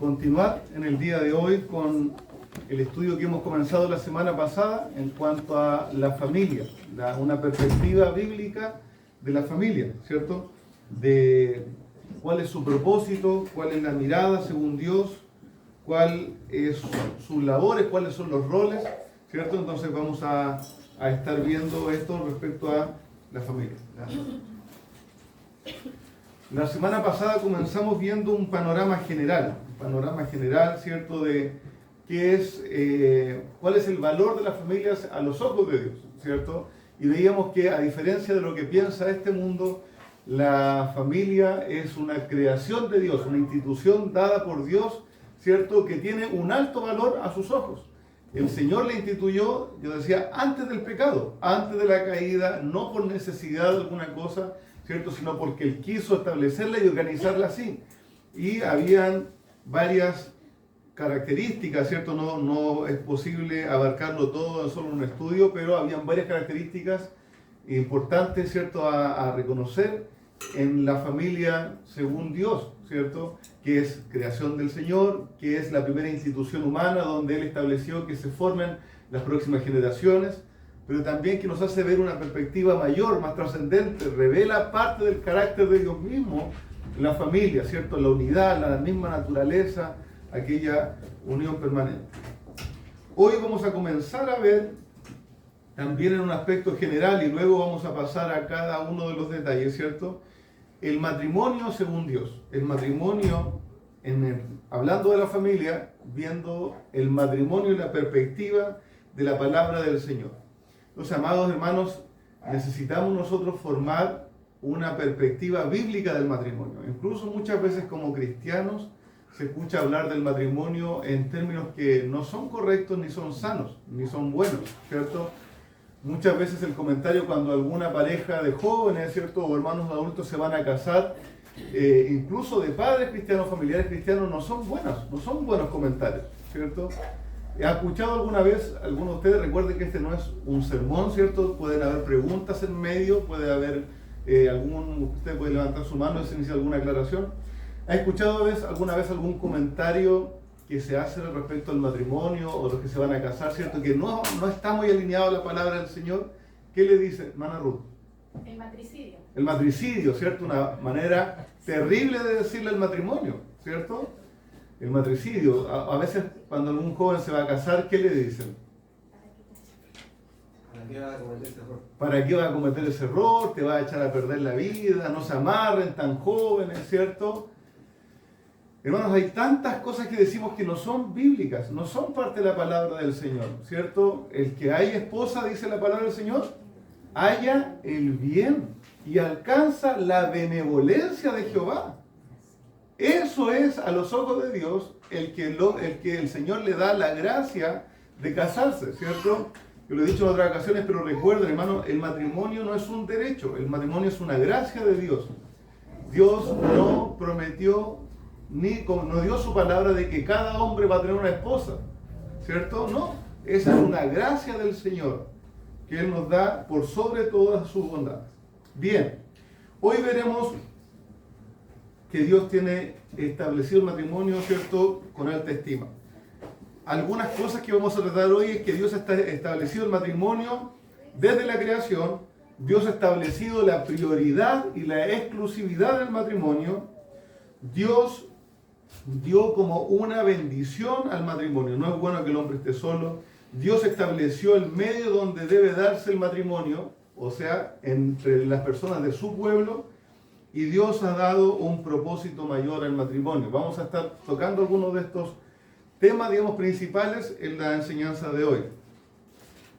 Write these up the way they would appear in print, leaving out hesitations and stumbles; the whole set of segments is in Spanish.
continuar en el día de hoy con el estudio que hemos comenzado la semana pasada en cuanto a la familia, una perspectiva bíblica de la familia, ¿cierto? De cuál es su propósito, cuál es la mirada según Dios, cuál es sus labores, cuáles son los roles, ¿cierto? Entonces vamos a estar viendo esto respecto a la familia. La semana pasada comenzamos viendo un panorama general, ¿cierto? De qué es, cuál es el valor de las familias a los ojos de Dios, ¿cierto? Y veíamos que, a diferencia de lo que piensa este mundo, la familia es una creación de Dios, una institución dada por Dios, ¿cierto? Que tiene un alto valor a sus ojos. El Señor la instituyó, yo decía, antes del pecado, antes de la caída, no por necesidad de alguna cosa, ¿cierto? Sino porque Él quiso establecerla y organizarla así. Y habían varias características, ¿cierto? No es posible abarcarlo todo en solo un estudio, pero habían varias características importantes, ¿cierto? A reconocer en la familia según Dios, ¿cierto? Que es creación del Señor, que es la primera institución humana donde Él estableció que se formen las próximas generaciones, pero también que nos hace ver una perspectiva mayor, más trascendente, revela parte del carácter de Dios mismo en la familia, ¿cierto? La unidad, la misma naturaleza, aquella unión permanente. Hoy vamos a comenzar a ver también en un aspecto general y luego vamos a pasar a cada uno de los detalles, ¿cierto? El matrimonio según Dios. El matrimonio, hablando de la familia, viendo el matrimonio y la perspectiva de la palabra del Señor. Entonces, amados hermanos, necesitamos nosotros formar una perspectiva bíblica del matrimonio. Incluso muchas veces como cristianos se escucha hablar del matrimonio en términos que no son correctos, ni son sanos, ni son buenos, ¿cierto? Muchas veces el comentario cuando alguna pareja de jóvenes, ¿cierto? O hermanos adultos se van a casar, incluso de padres cristianos, familiares cristianos, no son buenos comentarios, ¿cierto? ¿Ha escuchado alguna vez, alguno de ustedes, recuerden que este no es un sermón, ¿cierto? Pueden haber preguntas en medio, puede haber usted puede levantar su mano y se inicia alguna aclaración. ¿Ha escuchado alguna vez algún comentario que se hace respecto al matrimonio o los que se van a casar, ¿cierto? Que no está muy alineado a la palabra del Señor? ¿Qué le dice, hermana Ruth? El matricidio. El matricidio, ¿cierto? Una manera terrible de decirle al matrimonio, ¿cierto? El matricidio. A veces cuando algún joven se va a casar, ¿qué le dicen? ¿Para qué va a cometer ese error? ¿Para qué va a cometer ese error? Te va a echar a perder la vida, no se amarren tan jóvenes, ¿cierto? Hermanos, hay tantas cosas que decimos que no son bíblicas, no son parte de la palabra del Señor, ¿cierto? El que haya esposa, dice la palabra del Señor, haya el bien y alcanza la benevolencia de Jehová. Eso es a los ojos de Dios el que el Señor le da la gracia de casarse, ¿cierto? Yo lo he dicho en otras ocasiones, pero recuerden, hermano, el matrimonio no es un derecho, el matrimonio es una gracia de Dios. Dios no prometió no dio su palabra de que cada hombre va a tener una esposa, ¿cierto? No, esa es una gracia del Señor que Él nos da por sobre todas sus bondades. Bien, hoy veremos que Dios tiene establecido el matrimonio, ¿cierto?, con alta estima. Algunas cosas que vamos a tratar hoy es que Dios ha establecido el matrimonio desde la creación. Dios ha establecido la prioridad y la exclusividad del matrimonio. Dios dio como una bendición al matrimonio. No es bueno que el hombre esté solo. Dios estableció el medio donde debe darse el matrimonio, o sea, entre las personas de su pueblo, y Dios ha dado un propósito mayor al matrimonio. Vamos a estar tocando algunos de estos temas, digamos, principales en la enseñanza de hoy.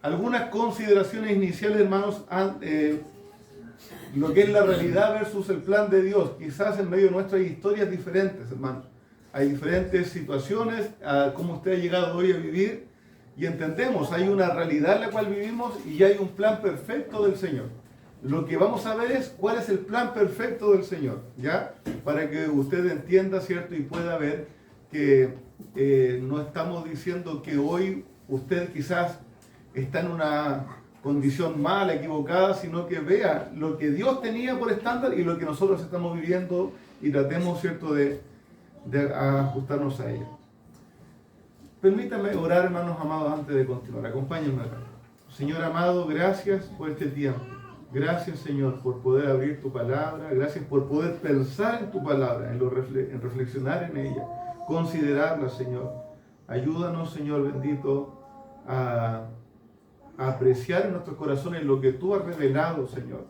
Algunas consideraciones iniciales, hermanos, lo que es la realidad versus el plan de Dios. Quizás en medio de nuestras historias diferentes, hermanos. Hay diferentes situaciones, cómo usted ha llegado hoy a vivir, y entendemos, hay una realidad en la cual vivimos y hay un plan perfecto del Señor. Lo que vamos a ver es cuál es el plan perfecto del Señor, ¿ya? Para que usted entienda, ¿cierto? Y pueda ver que no estamos diciendo que hoy usted quizás está en una condición mala, equivocada, sino que vea lo que Dios tenía por estándar y lo que nosotros estamos viviendo y tratemos, ¿cierto?, de a ajustarnos a ella. Permítame orar, hermanos amados, antes de continuar. Acompáñenme acá. Señor amado, gracias por este tiempo. Gracias, Señor, por poder abrir tu palabra. Gracias por poder pensar en tu palabra, en reflexionar en ella, considerarla, Señor. Ayúdanos, Señor bendito, a apreciar en nuestros corazones lo que tú has revelado, Señor,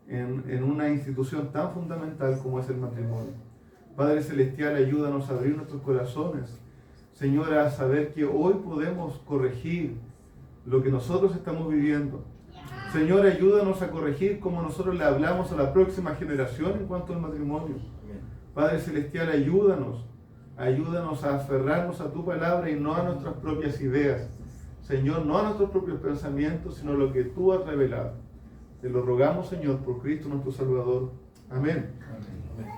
en una institución tan fundamental como es el matrimonio. Padre Celestial, ayúdanos a abrir nuestros corazones, Señor, a saber que hoy podemos corregir lo que nosotros estamos viviendo. Señor, ayúdanos a corregir como nosotros le hablamos a la próxima generación en cuanto al matrimonio. Padre Celestial, ayúdanos a aferrarnos a tu palabra y no a nuestras propias ideas. Señor, no a nuestros propios pensamientos, sino a lo que tú has revelado. Te lo rogamos, Señor, por Cristo nuestro Salvador. Amén. Amén.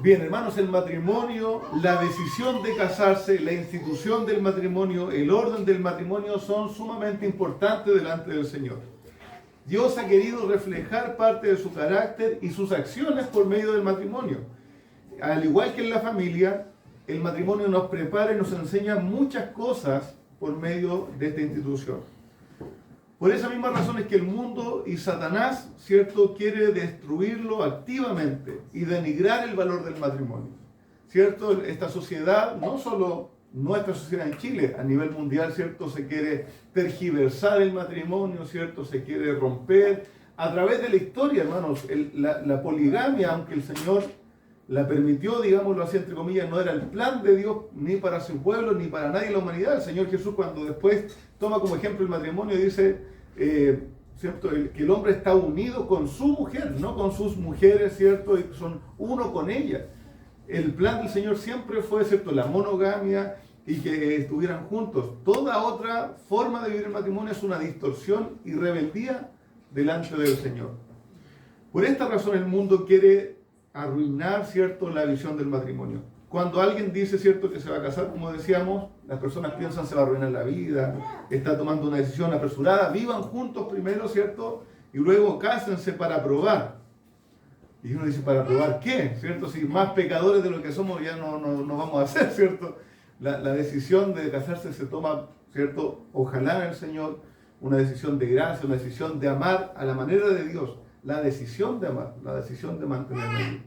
Bien, hermanos, el matrimonio, la decisión de casarse, la institución del matrimonio, el orden del matrimonio son sumamente importantes delante del Señor. Dios ha querido reflejar parte de su carácter y sus acciones por medio del matrimonio. Al igual que en la familia, el matrimonio nos prepara y nos enseña muchas cosas por medio de esta institución. Por esa misma razón es que el mundo y Satanás, ¿cierto?, quiere destruirlo activamente y denigrar el valor del matrimonio. ¿Cierto? Esta sociedad, no solo nuestra sociedad en Chile, a nivel mundial, ¿cierto?, se quiere tergiversar el matrimonio, ¿cierto?, se quiere romper. A través de la historia, hermanos, la poligamia, aunque el Señor la permitió, digámoslo así, entre comillas, no era el plan de Dios ni para su pueblo ni para nadie en la humanidad. El Señor Jesús, cuando después toma como ejemplo el matrimonio, dice, ¿cierto?, que el hombre está unido con su mujer, no con sus mujeres, ¿cierto?, y son uno con ella. El plan del Señor siempre fue, ¿cierto?, la monogamia y que estuvieran juntos. Toda otra forma de vivir el matrimonio es una distorsión y rebeldía delante del Señor. Por esta razón el mundo quiere arruinar, ¿cierto?, la visión del matrimonio. Cuando alguien dice, ¿cierto?, que se va a casar, como decíamos, las personas piensan se va a arruinar la vida, está tomando una decisión apresurada. Vivan juntos primero, ¿cierto?, y luego cásense para probar. Y uno dice, ¿para probar qué? ¿Cierto? Si más pecadores de lo que somos ya no vamos a hacer, ¿cierto? La decisión de casarse se toma, ¿cierto?, ojalá en el Señor, una decisión de gracia, una decisión de amar a la manera de Dios. La decisión de amar, la decisión de mantenerme.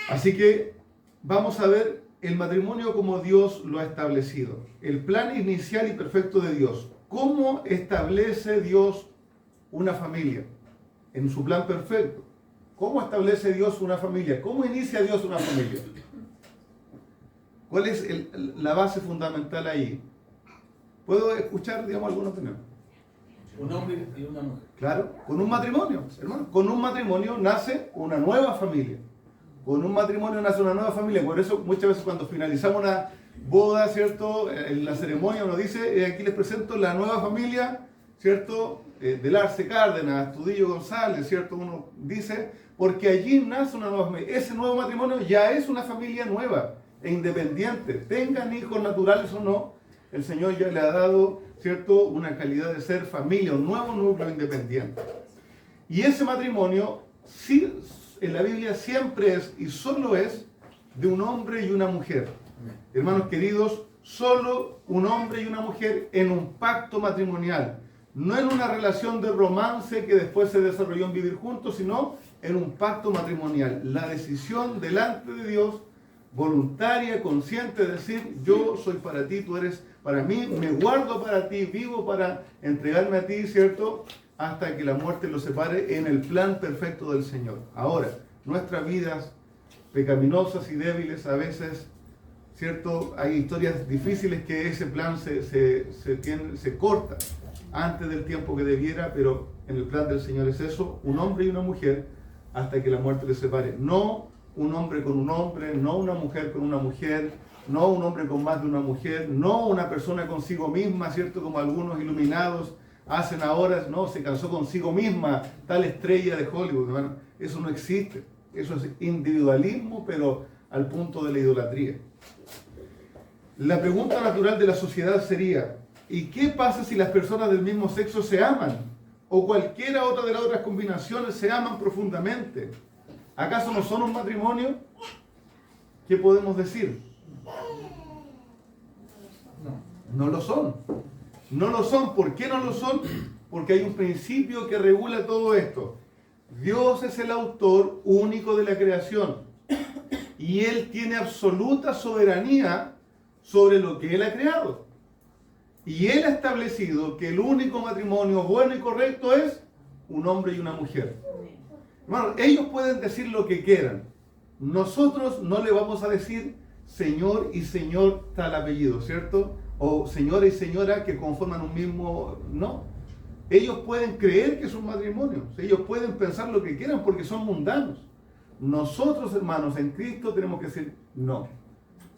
Así que vamos a ver el matrimonio como Dios lo ha establecido. El plan inicial y perfecto de Dios. ¿Cómo establece Dios una familia? En su plan perfecto. ¿Cómo establece Dios una familia? ¿Cómo inicia Dios una familia? ¿Cuál es la base fundamental ahí? ¿Puedo escuchar, digamos, alguna opinión? Un hombre y una mujer. Claro, con un matrimonio, hermano. Con un matrimonio nace una nueva familia. Con un matrimonio nace una nueva familia. Por eso muchas veces cuando finalizamos una boda, ¿cierto?, en la ceremonia uno dice, aquí les presento la nueva familia, ¿cierto?, del Arce Cárdenas, Tudillo González, ¿cierto? Uno dice, porque allí nace una nueva familia. Ese nuevo matrimonio ya es una familia nueva e independiente. Tengan hijos naturales o no, el Señor ya le ha dado, ¿cierto?, una calidad de ser familia, un nuevo núcleo independiente. Y ese matrimonio, sí, en la Biblia siempre es y solo es de un hombre y una mujer. Hermanos queridos, solo un hombre y una mujer en un pacto matrimonial. No en una relación de romance que después se desarrolló en vivir juntos, sino en un pacto matrimonial. La decisión delante de Dios, voluntaria, consciente, de decir, yo soy para ti, tú eres para mí, me guardo para ti, vivo para entregarme a ti, ¿cierto?, hasta que la muerte los separe en el plan perfecto del Señor. Ahora, nuestras vidas pecaminosas y débiles a veces, ¿cierto?, hay historias difíciles que ese plan se corta antes del tiempo que debiera, pero en el plan del Señor es eso, un hombre y una mujer hasta que la muerte les separe. No un hombre con un hombre, no una mujer con una mujer, no un hombre con más de una mujer, no una persona consigo misma, ¿cierto?, como algunos iluminados hacen ahora, no, se casó consigo misma, tal estrella de Hollywood, hermano. Eso no existe. Eso es individualismo, pero al punto de la idolatría. La pregunta natural de la sociedad sería, ¿y qué pasa si las personas del mismo sexo se aman? O cualquiera otra de las otras combinaciones se aman profundamente. ¿Acaso no son un matrimonio? ¿qué podemos decir? No. No lo son. No lo son. ¿Por qué no lo son? Porque hay un principio que regula todo esto. Dios es el autor único de la creación y Él tiene absoluta soberanía sobre lo que Él ha creado. Y Él ha establecido que el único matrimonio bueno y correcto es un hombre y una mujer. Hermano, ellos pueden decir lo que quieran. Nosotros no le vamos a decir señor y señor tal apellido, ¿cierto? O señora y señora que conforman un mismo... No. Ellos pueden creer que es un matrimonio. Ellos pueden pensar lo que quieran porque son mundanos. Nosotros, hermanos, en Cristo tenemos que decir no.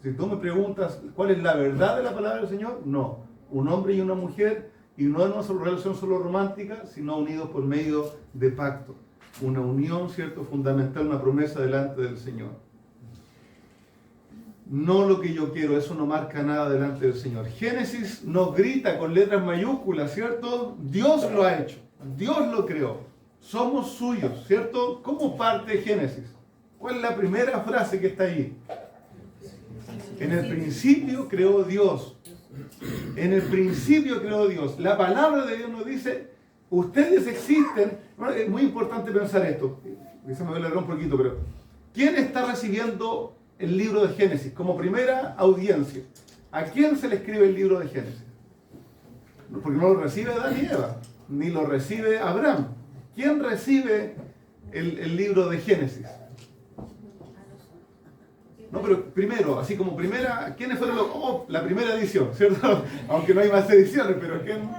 Si tú me preguntas cuál es la verdad de la palabra del Señor, no. Un hombre y una mujer, y no es una relación solo romántica, sino unidos por medio de pacto. Una unión, ¿cierto?, fundamental, una promesa delante del Señor. No lo que yo quiero, eso no marca nada delante del Señor. Génesis nos grita con letras mayúsculas, ¿cierto? Dios lo ha hecho, Dios lo creó, somos suyos, ¿cierto? ¿Cómo parte Génesis? ¿Cuál es la primera frase que está ahí? En el principio creó Dios. En el principio creó Dios. La palabra de Dios nos dice, ustedes existen. Bueno, es muy importante pensar esto. Quizá me voy a alargar un poquito, pero ¿quién está recibiendo el libro de Génesis como primera audiencia? ¿A quién se le escribe el libro de Génesis? Porque no lo recibe Adán y Eva, ni lo recibe Abraham. ¿Quién recibe el libro de Génesis? No, pero primero, así como primera, ¿quiénes fueron los? La primera edición, ¿cierto? Aunque no hay más ediciones, pero ¿quién?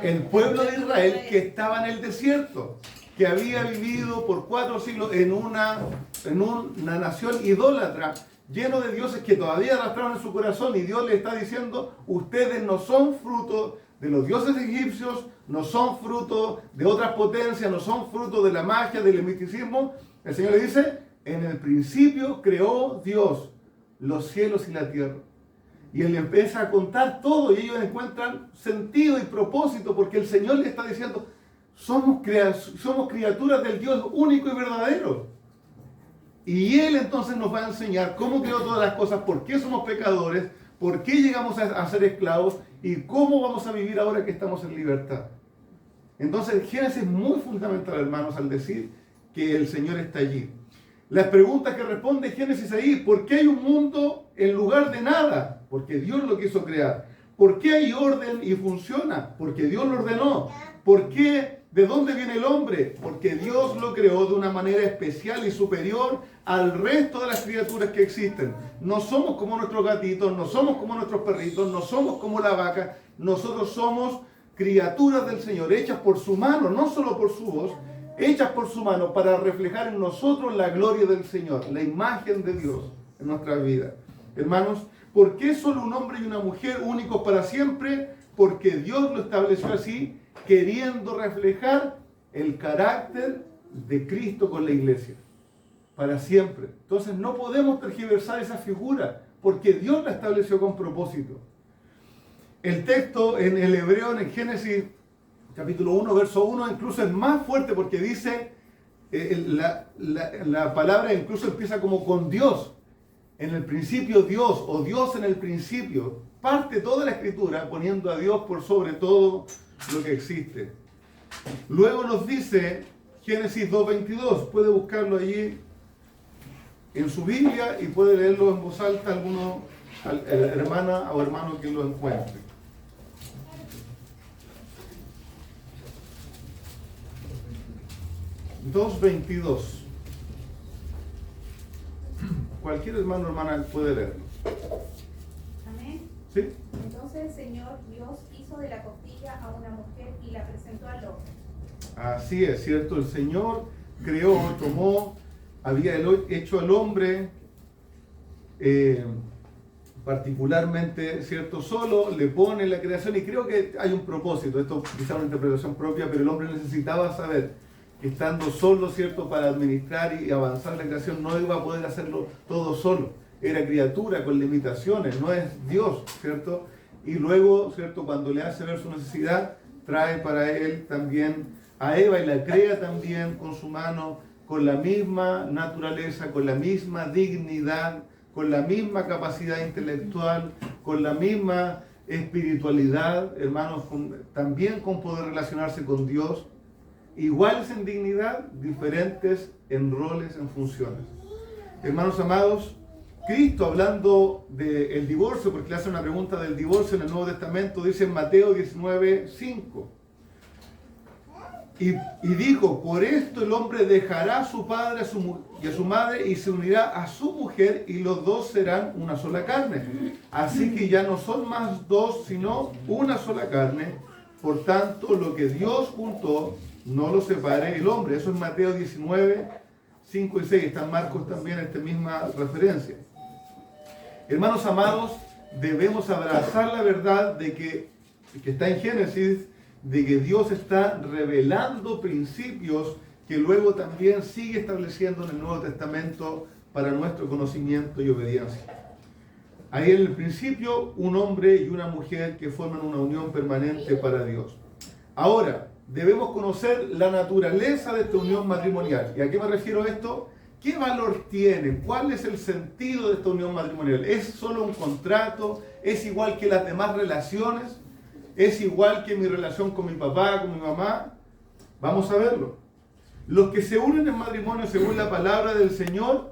El pueblo de Israel que estaba en el desierto, que había vivido por 4 siglos en una nación idólatra, lleno de dioses que todavía arrastraban en su corazón, y Dios le está diciendo, ustedes no son fruto de los dioses egipcios, no son fruto de otras potencias, no son fruto de la magia, del misticismo. El Señor le dice, en el principio creó Dios los cielos y la tierra. Y Él empieza a contar todo y ellos encuentran sentido y propósito porque el Señor le está diciendo, somos criaturas del Dios único y verdadero. Y Él entonces nos va a enseñar cómo creó todas las cosas, por qué somos pecadores, por qué llegamos a ser esclavos y cómo vamos a vivir ahora que estamos en libertad. Entonces Génesis es muy fundamental, hermanos, al decir que el Señor está allí. Las preguntas que responde Génesis ahí, ¿por qué hay un mundo en lugar de nada? Porque Dios lo quiso crear. ¿Por qué hay orden y funciona? Porque Dios lo ordenó. ¿Por qué? ¿De dónde viene el hombre? Porque Dios lo creó de una manera especial y superior al resto de las criaturas que existen. No somos como nuestros gatitos, no somos como nuestros perritos, no somos como la vaca. Nosotros somos criaturas del Señor, hechas por su mano, no solo por su voz, hechas por su mano para reflejar en nosotros la gloria del Señor, la imagen de Dios en nuestra vida. Hermanos, ¿por qué solo un hombre y una mujer únicos para siempre? Porque Dios lo estableció así, queriendo reflejar el carácter de Cristo con la iglesia, para siempre. Entonces no podemos tergiversar esa figura, porque Dios la estableció con propósito. El texto en el hebreo, en Génesis capítulo 1, verso 1, incluso es más fuerte porque dice, la palabra incluso empieza como con Dios. En el principio Dios, o Dios en el principio. Parte toda la escritura poniendo a Dios por sobre todo lo que existe. Luego nos dice Génesis 2:22, puede buscarlo allí en su Biblia y puede leerlo en voz alta alguno, hermana o hermano que lo encuentre. (2:22). Cualquier hermano o hermana puede leerlo. Amén. ¿Sí? Entonces el Señor Dios hizo de la costilla a una mujer y la presentó al hombre. Así es, ¿cierto? El Señor creó, había hecho al hombre particularmente, ¿cierto? Solo, le pone la creación y creo que hay un propósito. Esto quizá una interpretación propia, pero el hombre necesitaba saber que estando solo, ¿cierto? Para administrar y avanzar la creación no iba a poder hacerlo todo solo. Era criatura con limitaciones, no es Dios, ¿cierto? Y luego, ¿cierto? Cuando le hace ver su necesidad, trae para él también a Eva y la crea también con su mano, con la misma naturaleza, con la misma dignidad, con la misma capacidad intelectual, con la misma espiritualidad, hermanos, también con poder relacionarse con Dios, iguales en dignidad, diferentes en roles, en funciones. Hermanos amados, Cristo, hablando del divorcio, porque le hace una pregunta del divorcio en el Nuevo Testamento, dice en Mateo 19:5, y dijo: por esto el hombre dejará a su padre y a su madre y se unirá a su mujer, y los dos serán una sola carne. Así que ya no son más dos, sino una sola carne. Por tanto, lo que Dios juntó, no lo separe el hombre. Eso es Mateo 19:5 y 6. Está en Marcos también esta misma referencia. Hermanos amados, debemos abrazar la verdad de que está en Génesis, de que Dios está revelando principios que luego también sigue estableciendo en el Nuevo Testamento para nuestro conocimiento y obediencia. Ahí en el principio, un hombre y una mujer que forman una unión permanente para Dios. Ahora, debemos conocer la naturaleza de esta unión matrimonial. ¿Y a qué me refiero esto? ¿Qué valor tiene? ¿Cuál es el sentido de esta unión matrimonial? ¿Es solo un contrato? ¿Es igual que las demás relaciones? ¿Es igual que mi relación con mi papá, con mi mamá? Vamos a verlo. Los que se unen en matrimonio según la palabra del Señor,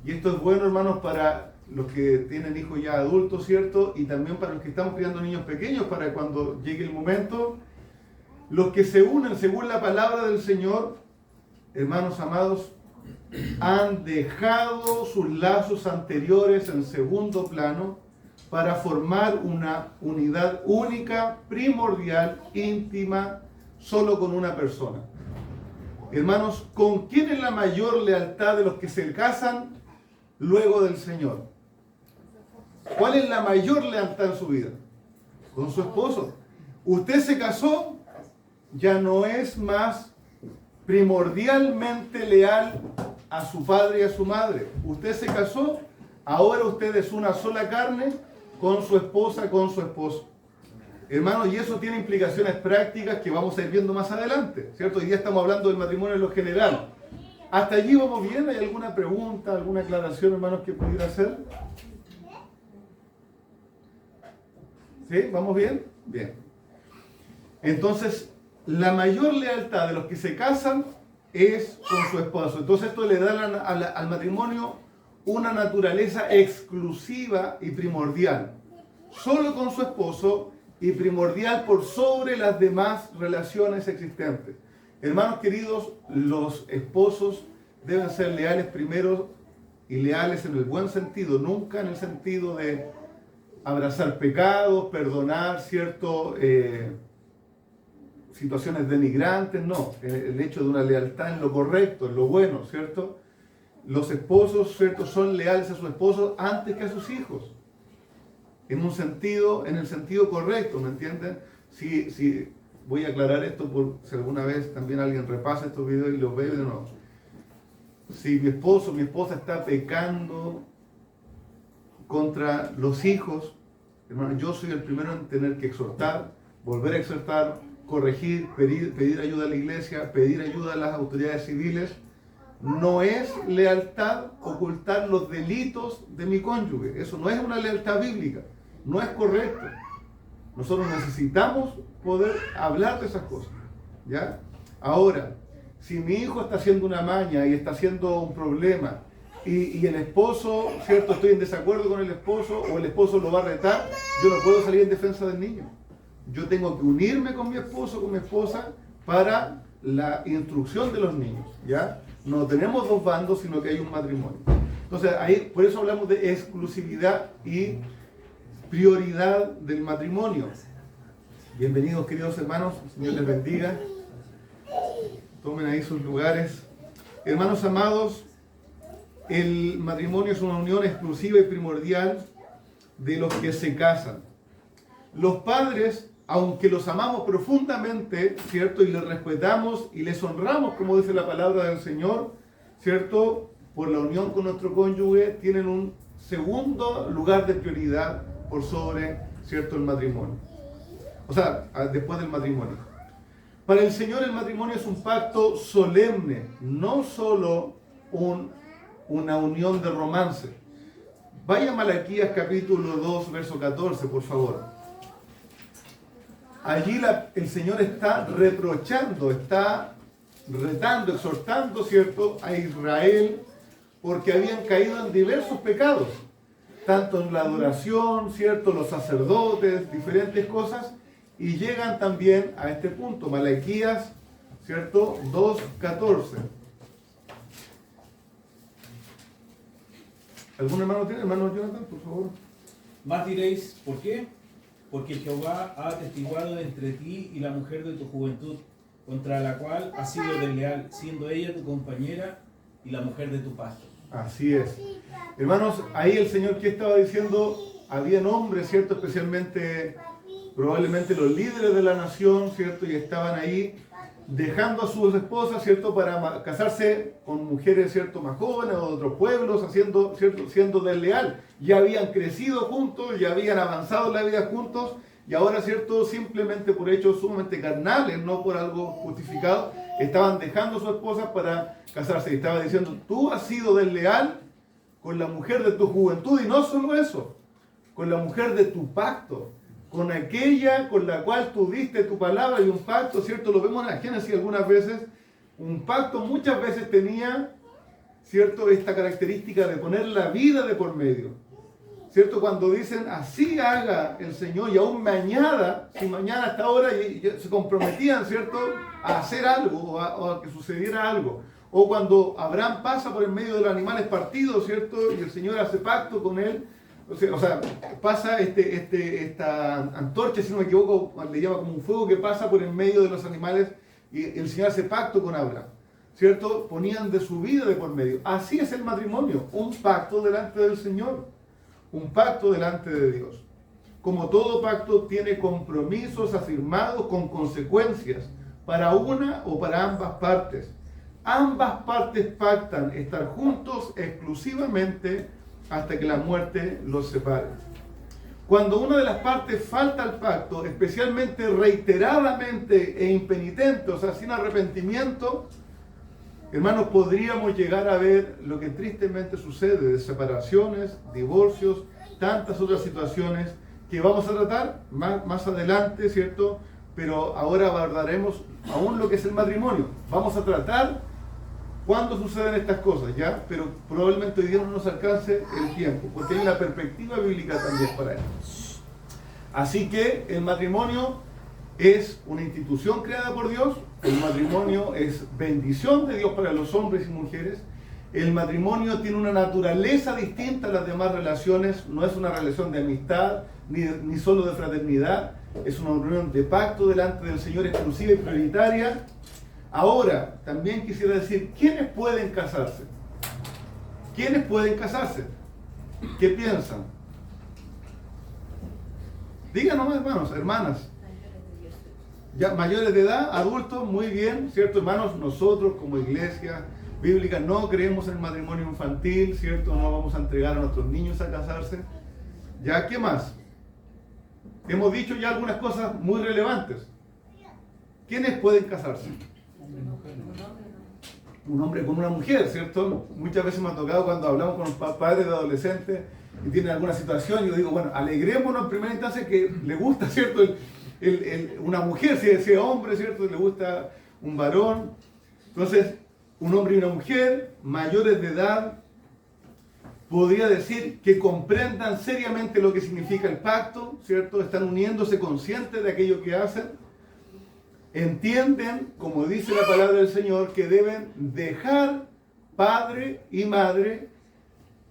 y esto es bueno, hermanos, para los que tienen hijos ya adultos, ¿cierto? Y también para los que estamos criando niños pequeños, para cuando llegue el momento. Los que se unen según la palabra del Señor, hermanos amados, han dejado sus lazos anteriores en segundo plano para formar una unidad única, primordial, íntima, solo con una persona. Hermanos, ¿con quién es la mayor lealtad de los que se casan luego del Señor? ¿Cuál es la mayor lealtad en su vida? Con su esposo. Usted se casó, ya no es más primordialmente leal a su padre y a su madre. Usted se casó, ahora usted es una sola carne con su esposa, con su esposo. Hermanos, y eso tiene implicaciones prácticas que vamos a ir viendo más adelante, ¿cierto? Hoy día estamos hablando del matrimonio en lo general. ¿Hasta allí vamos bien? ¿Hay alguna pregunta, alguna aclaración, hermanos, que pudiera hacer? ¿Sí? ¿Vamos bien? Bien. Entonces, la mayor lealtad de los que se casan es con su esposo. Entonces esto le da al matrimonio una naturaleza exclusiva y primordial. Solo con su esposo y primordial por sobre las demás relaciones existentes. Hermanos queridos, los esposos deben ser leales primero y leales en el buen sentido, nunca en el sentido de abrazar pecados, perdonar, ¿cierto? Situaciones denigrantes, no, el hecho de una lealtad en lo correcto, en lo bueno, ¿cierto? Los esposos, ¿cierto?, son leales a sus esposos antes que a sus hijos, en el sentido correcto, ¿me entienden? Si voy a aclarar esto por si alguna vez también alguien repasa estos videos y los ve de nuevo. Si mi esposo, mi esposa está pecando contra los hijos, hermano, yo soy el primero en tener que exhortar, volver a exhortar, corregir, pedir ayuda a la iglesia, pedir ayuda a las autoridades civiles. No es lealtad ocultar los delitos de mi cónyuge. Eso no es una lealtad bíblica. No es correcto. Nosotros necesitamos poder hablar de esas cosas, ¿ya? Ahora, si mi hijo está haciendo una maña y está haciendo un problema y el esposo, ¿cierto?, estoy en desacuerdo con el esposo o el esposo lo va a retar, yo no puedo salir en defensa del niño. Yo tengo que unirme con mi esposo, con mi esposa, para la instrucción de los niños, ¿ya? No tenemos dos bandos, sino que hay un matrimonio. Entonces, ahí, por eso hablamos de exclusividad y prioridad del matrimonio. Bienvenidos, queridos hermanos, el Señor les bendiga. Tomen ahí sus lugares. Hermanos amados, el matrimonio es una unión exclusiva y primordial de los que se casan. Los padres, aunque los amamos profundamente, ¿cierto?, y les respetamos y les honramos, como dice la palabra del Señor, ¿cierto?, por la unión con nuestro cónyuge, tienen un segundo lugar de prioridad por sobre, ¿cierto?, el matrimonio. O sea, después del matrimonio. Para el Señor el matrimonio es un pacto solemne, no solo una unión de romance. Vaya a Malaquías capítulo 2, verso 14, por favor. Allí el Señor está reprochando, está retando, exhortando, ¿cierto?, a Israel, porque habían caído en diversos pecados, tanto en la adoración, ¿cierto?, los sacerdotes, diferentes cosas, y llegan también a este punto, Malaquías, ¿cierto?, 2:14. ¿Algún hermano tiene? Hermano Jonathan, por favor. Más diréis, ¿por qué? Porque Jehová ha atestiguado entre ti y la mujer de tu juventud, contra la cual has sido desleal, siendo ella tu compañera y la mujer de tu pacto. Así es. Hermanos, ahí el Señor, ¿qué estaba diciendo? Habían hombres, ¿cierto?, especialmente, probablemente los líderes de la nación, ¿cierto?, y estaban ahí dejando a sus esposas, ¿cierto?, para casarse con mujeres, ¿cierto?, más jóvenes o de otros pueblos, ¿cierto?, siendo desleal. Ya habían crecido juntos, ya habían avanzado en la vida juntos, y ahora, ¿cierto?, simplemente por hechos sumamente carnales, no por algo justificado, estaban dejando a sus esposas para casarse. Y estaba diciendo, tú has sido desleal con la mujer de tu juventud, y no solo eso, con la mujer de tu pacto, con aquella con la cual tú diste tu palabra y un pacto, ¿cierto? Lo vemos en la Génesis algunas veces. Un pacto muchas veces tenía, ¿cierto?, esta característica de poner la vida de por medio, ¿cierto? Cuando dicen, así haga el Señor, y aún mañana, si mañana hasta ahora se comprometían, ¿cierto?, a hacer algo o a que sucediera algo. O cuando Abraham pasa por el medio de los animales partidos, ¿cierto?, y el Señor hace pacto con él. O sea, pasa esta antorcha, si no me equivoco, le llama como un fuego que pasa por el medio de los animales, y el Señor hace pacto con Abraham, ¿cierto? Ponían de su vida de por medio. Así es el matrimonio, un pacto delante del Señor, un pacto delante de Dios. Como todo pacto tiene compromisos afirmados con consecuencias para una o para ambas partes. Ambas partes pactan estar juntos exclusivamente hasta que la muerte los separe. Cuando una de las partes falta al pacto, especialmente reiteradamente e impenitente, o sea, sin arrepentimiento, hermanos, podríamos llegar a ver lo que tristemente sucede de separaciones, divorcios, tantas otras situaciones que vamos a tratar más adelante, ¿cierto? Pero ahora abordaremos aún lo que es el matrimonio. Vamos a tratar cuándo suceden estas cosas, ¿ya? Pero probablemente hoy día no nos alcance el tiempo, porque hay una perspectiva bíblica también para esto. Así que el matrimonio es una institución creada por Dios, el matrimonio es bendición de Dios para los hombres y mujeres, el matrimonio tiene una naturaleza distinta a las demás relaciones, no es una relación de amistad, ni solo de fraternidad, es una unión de pacto delante del Señor exclusiva y prioritaria. Ahora, también quisiera decir, ¿quiénes pueden casarse? ¿Quiénes pueden casarse? ¿Qué piensan? Díganos, hermanos, hermanas. Ya mayores de edad, adultos, muy bien, ¿cierto, hermanos? Nosotros como iglesia bíblica no creemos en el matrimonio infantil, ¿cierto? No vamos a entregar a nuestros niños a casarse. ¿Ya qué más? Hemos dicho ya algunas cosas muy relevantes. ¿Quiénes pueden casarse? Un hombre con una mujer, ¿cierto? Muchas veces me ha tocado cuando hablamos con padres de adolescentes y tienen alguna situación, yo digo, bueno, alegrémonos en primera instancia que le gusta, ¿cierto? Una mujer, si es hombre, ¿cierto? Le gusta un varón. Entonces, un hombre y una mujer, mayores de edad, podría decir que comprendan seriamente lo que significa el pacto, ¿cierto? Están uniéndose conscientes de aquello que hacen. Entienden, como dice la palabra del Señor, que deben dejar padre y madre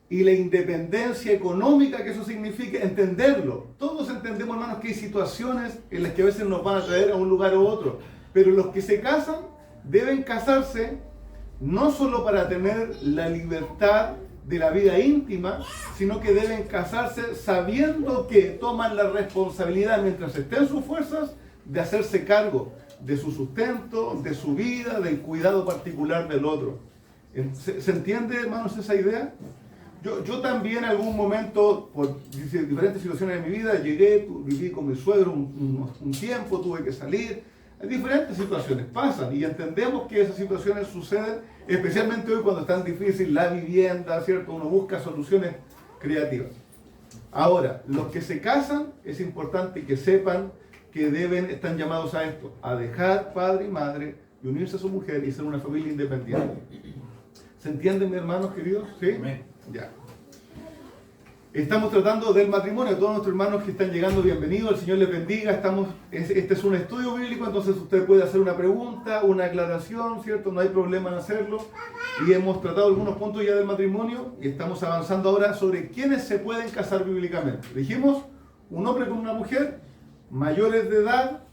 y la independencia económica que eso significa, entenderlo. Todos entendemos, hermanos, que hay situaciones en las que a veces nos van a traer a un lugar u otro, pero los que se casan deben casarse no solo para tener la libertad de la vida íntima, sino que deben casarse sabiendo que toman la responsabilidad, mientras estén en sus fuerzas, de hacerse cargo de su sustento, de su vida, del cuidado particular del otro. ¿Se entiende, hermanos, esa idea? Yo también en algún momento, por diferentes situaciones de mi vida, viví con mi suegro un tiempo, tuve que salir Hay diferentes situaciones, pasan y entendemos que esas situaciones suceden, especialmente hoy cuando es tan difícil la vivienda, ¿cierto? Uno busca soluciones creativas. Ahora, los que se casan, es importante que sepan que están llamados a esto, a dejar padre y madre y unirse a su mujer y ser una familia independiente. ¿Se entienden, mis hermanos queridos? ¿Sí? Amén. Ya. Estamos tratando del matrimonio. Todos nuestros hermanos que están llegando, bienvenidos. El Señor les bendiga. Este es un estudio bíblico, entonces usted puede hacer una pregunta, una aclaración, ¿cierto? No hay problema en hacerlo. Y hemos tratado algunos puntos ya del matrimonio y estamos avanzando ahora sobre quiénes se pueden casar bíblicamente. Dijimos, un hombre con una mujer, mayores de edad,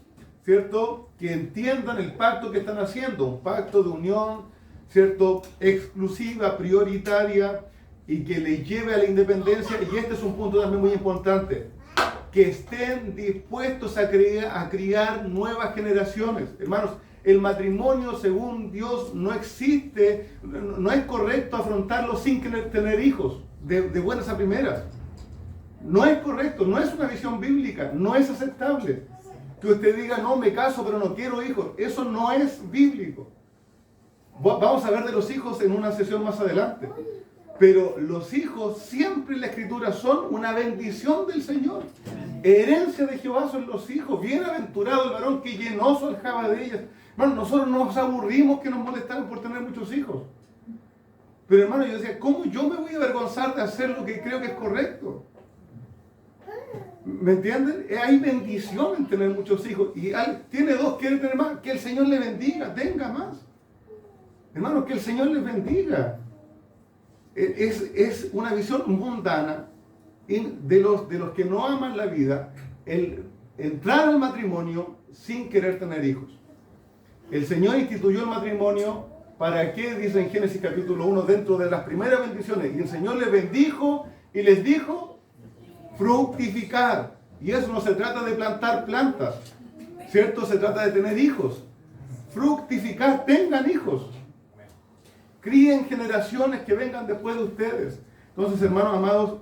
¿cierto? Que entiendan el pacto que están haciendo, un pacto de unión, ¿cierto? Exclusiva, prioritaria, y que les lleve a la independencia. Y este es un punto también muy importante, que estén dispuestos a criar nuevas generaciones. Hermanos, el matrimonio según Dios no existe, no es correcto afrontarlo sin tener hijos de buenas a primeras. No es correcto, no es una visión bíblica, no es aceptable. Que usted diga, no, me caso pero no quiero hijos, eso no es bíblico. Vamos a ver de los hijos en una sesión más adelante. Pero los hijos siempre en la Escritura son una bendición del Señor. Herencia de Jehová son los hijos. Bienaventurado el varón que llenó su aljaba de ellas. Hermano, nosotros nos aburrimos que nos molestaron por tener muchos hijos. Pero hermano, yo decía, ¿cómo yo me voy a avergonzar de hacer lo que creo que es correcto? ¿Me entienden? Hay bendición en tener muchos hijos. Y tiene dos, quiere tener más. Que el Señor le bendiga, tenga más. Hermano, que el Señor les bendiga. Es una visión mundana de los que no aman la vida, el entrar al matrimonio sin querer tener hijos. El Señor instituyó el matrimonio, ¿para qué? Dice en Génesis capítulo 1, dentro de las primeras bendiciones. Y el Señor les bendijo y les dijo, fructificar. Y eso no se trata de plantar plantas, ¿cierto? Se trata de tener hijos. Fructificar, tengan hijos. Críen generaciones que vengan después de ustedes. Entonces, hermanos amados,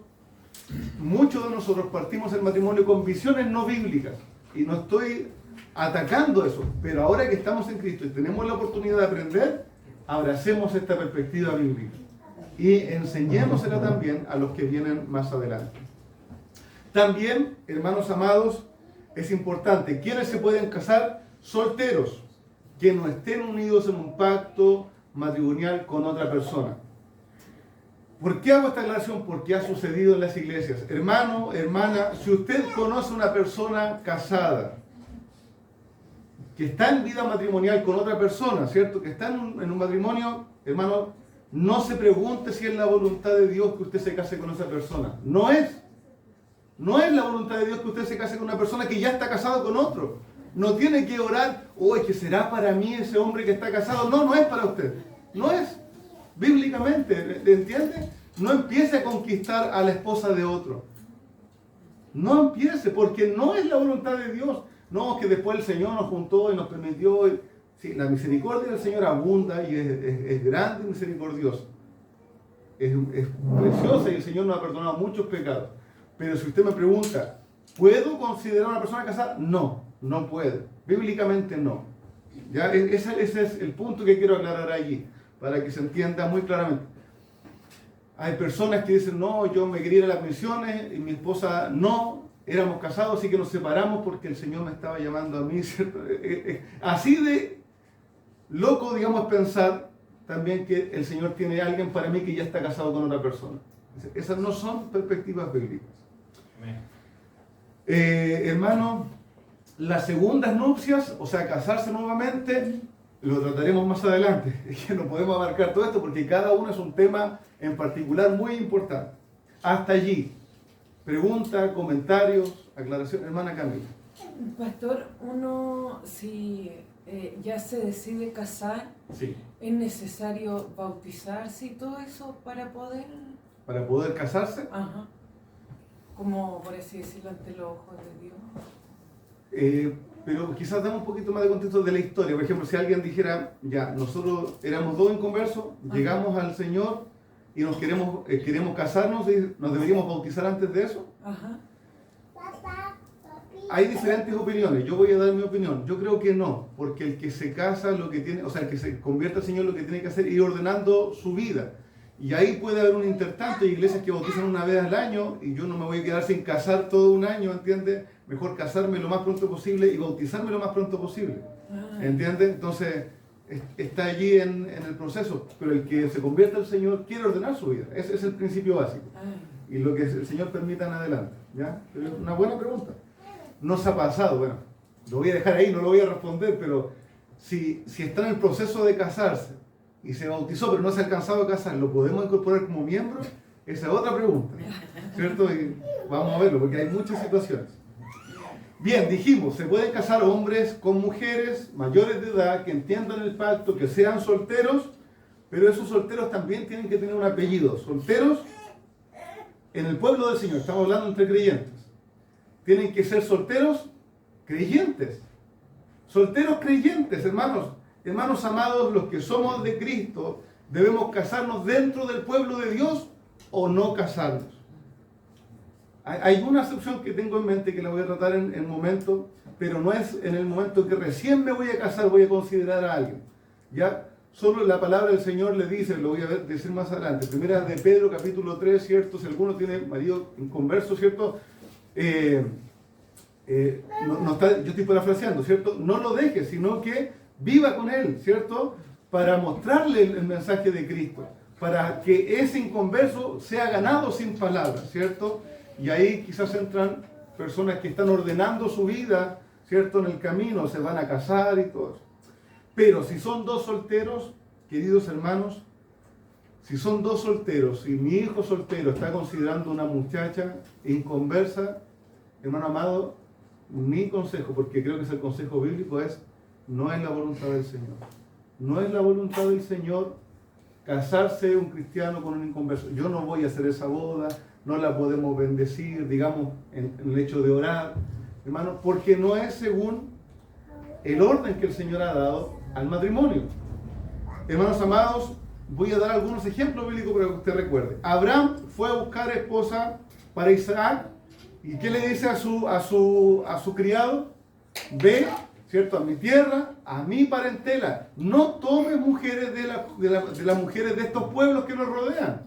muchos de nosotros partimos el matrimonio con visiones no bíblicas. Y no estoy atacando eso, pero ahora que estamos en Cristo y tenemos la oportunidad de aprender, abracemos esta perspectiva bíblica. Y enseñémosela también a los que vienen más adelante. También, hermanos amados, es importante, ¿quiénes se pueden casar? Solteros, que no estén unidos en un pacto matrimonial con otra persona. ¿Por qué hago esta aclaración? Porque ha sucedido en las iglesias. Hermano, hermana, si usted conoce una persona casada que está en vida matrimonial con otra persona, ¿cierto? Que está en un matrimonio, hermano, no se pregunte si es la voluntad de Dios que usted se case con esa persona. No es la voluntad de Dios que usted se case con una persona que ya está casado con otro. No tiene que orar, ¿que será para mí ese hombre que está casado? No es para usted. No es. Bíblicamente, ¿entiende? No empiece a conquistar a la esposa de otro. No empiece, porque no es la voluntad de Dios. No, que después el Señor nos juntó y nos permitió. Sí, la misericordia del Señor abunda y es grande y misericordiosa. Es preciosa y el Señor nos ha perdonado muchos pecados. Pero si usted me pregunta, ¿puedo considerar a una persona casada? No puede. Bíblicamente no. ¿Ya? Ese es el punto que quiero aclarar allí, para que se entienda muy claramente. Hay personas que dicen, no, yo me quería ir a las misiones y mi esposa no, éramos casados, así que nos separamos porque el Señor me estaba llamando a mí, ¿cierto? Así de loco, digamos, pensar también que el Señor tiene a alguien para mí que ya está casado con otra persona. Esas no son perspectivas bíblicas. Hermano, las segundas nupcias, o sea, casarse nuevamente, lo trataremos más adelante. Es que no podemos abarcar todo esto porque cada uno es un tema en particular muy importante. Hasta allí. Pregunta, comentarios, aclaración. Hermana Camila. Pastor, uno si ya se decide casar, sí, ¿es necesario bautizarse y todo eso para poder? ¿Para poder casarse? Ajá. Como por así decirlo, ante los ojos de Dios. Pero quizás damos un poquito más de contexto de la historia. Por ejemplo, si alguien dijera, ya, nosotros éramos dos inconversos, llegamos al Señor y nos queremos casarnos, y ¿nos deberíamos bautizar antes de eso? Ajá. hay diferentes opiniones. Yo voy a dar mi opinión. Yo creo que no, porque el que se casa, lo que tiene, o sea, el que se convierte al Señor, lo que tiene que hacer es ir ordenando su vida. Y ahí puede haber un intertanto. Hay iglesias que bautizan una vez al año y yo no me voy a quedar sin casar todo un año, ¿entiendes? Mejor casarme lo más pronto posible y bautizarme lo más pronto posible, ¿entiendes? Entonces, está allí en el proceso. Pero el que se convierte al Señor quiere ordenar su vida. Ese es el principio básico. Y lo que el Señor permita en adelante, ¿ya? Pero es una buena pregunta. Nos ha pasado, bueno, lo voy a dejar ahí, no lo voy a responder, pero si está en el proceso de casarse y se bautizó pero no se ha alcanzado a casar, ¿lo podemos incorporar como miembro? Esa es otra pregunta, ¿cierto? Y vamos a verlo, porque hay muchas situaciones. Bien, dijimos, se pueden casar hombres con mujeres mayores de edad que entiendan el pacto, que sean solteros, pero esos solteros también tienen que tener un apellido. Solteros en el pueblo del Señor, estamos hablando entre creyentes. Tienen que ser solteros creyentes. Solteros creyentes, hermanos. Hermanos amados, los que somos de Cristo, ¿debemos casarnos dentro del pueblo de Dios o no casarnos? Hay una excepción que tengo en mente que la voy a tratar en el momento, pero no es en el momento que recién me voy a casar, voy a considerar a alguien. ¿Ya? Solo la palabra del Señor le dice, lo voy a decir más adelante, primera de Pedro capítulo 3, ¿cierto? Si alguno tiene marido inconverso, ¿cierto? Yo estoy parafraseando, ¿cierto? No lo deje, sino que viva con él, ¿cierto? Para mostrarle el mensaje de Cristo, para que ese inconverso sea ganado sin palabras, ¿cierto? Y ahí quizás entran personas que están ordenando su vida, ¿cierto? En el camino, se van a casar y todo eso. Pero si son dos solteros, queridos hermanos, si son dos solteros, si mi hijo soltero está considerando una muchacha inconversa, hermano amado, mi consejo, porque creo que es el consejo bíblico, no es la voluntad del Señor. No es la voluntad del Señor casarse un cristiano con un inconverso. Yo no voy a hacer esa boda, no la podemos bendecir, digamos, en el hecho de orar, hermano, porque no es según el orden que el Señor ha dado al matrimonio. Hermanos amados, voy a dar algunos ejemplos bíblicos para que usted recuerde. Abraham fue a buscar esposa para Isaac. ¿Y qué le dice a su criado? Ve, ¿cierto?, a mi tierra, a mi parentela. No tome mujeres de las mujeres de estos pueblos que nos rodean.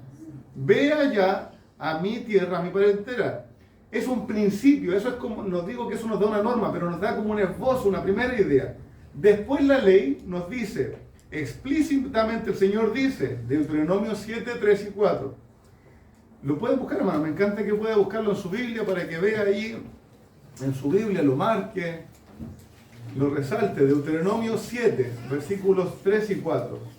Ve allá a mi tierra, a mi parentela. Es un principio, eso es como, no digo que eso nos da una norma, pero nos da como un esbozo, una primera idea. Después la ley nos dice, explícitamente el Señor dice, Deuteronomio 7, 3 y 4. Lo pueden buscar, hermano, me encanta que pueda buscarlo en su Biblia para que vea ahí, en su Biblia, lo marque, lo resalte. Deuteronomio 7, versículos 3 y 4.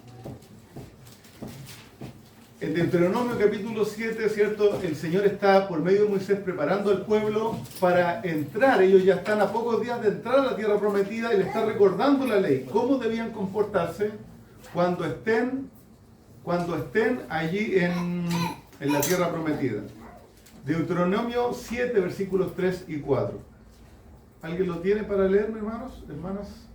En Deuteronomio capítulo 7, ¿cierto? El Señor está por medio de Moisés preparando al pueblo para entrar. Ellos ya están a pocos días de entrar a la tierra prometida y le está recordando la ley. ¿Cómo debían comportarse cuando estén allí en la tierra prometida? Deuteronomio 7, versículos 3 y 4. ¿Alguien lo tiene para leerme, hermanos? ¿Hermanas?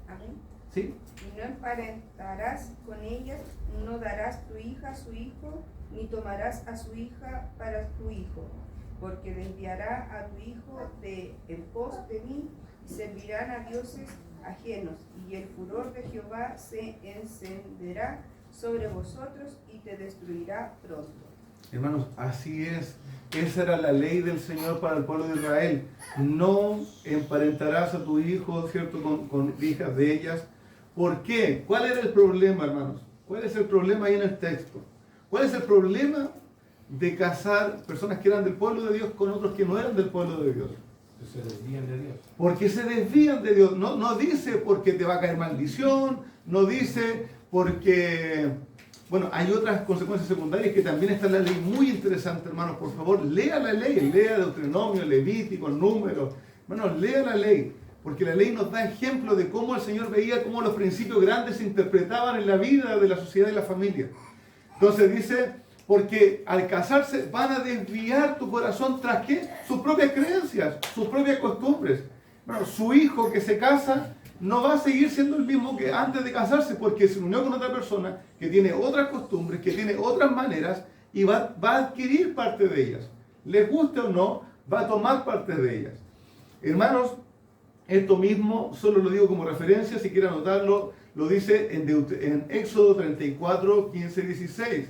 Amén. ¿Sí? Y no emparentarás con ellas, no darás tu hija a su hijo, ni tomarás a su hija para tu hijo, porque desviará a tu hijo de en pos de mí, y servirán a dioses ajenos, y el furor de Jehová se encenderá sobre vosotros y te destruirá pronto. Hermanos, así es. Esa era la ley del Señor para el pueblo de Israel. No emparentarás a tu hijo, ¿cierto?, con hijas de ellas. ¿Por qué? ¿Cuál era el problema, hermanos? ¿Cuál es el problema ahí en el texto? ¿Cuál es el problema de casar personas que eran del pueblo de Dios con otros que no eran del pueblo de Dios? Se desvían de Dios. Porque se desvían de Dios. No dice porque te va a caer maldición, no dice porque... Bueno, hay otras consecuencias secundarias que también está en la ley, muy interesante, hermanos. Por favor, lea la ley, lea Deuteronomio, Levítico, Números. Hermanos, lea la ley, porque la ley nos da ejemplo de cómo el Señor veía cómo los principios grandes se interpretaban en la vida de la sociedad y la familia. Entonces dice, porque al casarse van a desviar tu corazón tras ¿qué? Sus propias creencias, sus propias costumbres. Bueno, su hijo que se casa no va a seguir siendo el mismo que antes de casarse, porque se unió con otra persona que tiene otras costumbres, que tiene otras maneras, y va a adquirir parte de ellas. Les guste o no, va a tomar parte de ellas. Hermanos, esto mismo solo lo digo como referencia, si quieren anotarlo, lo dice en Éxodo 34, 15, 16.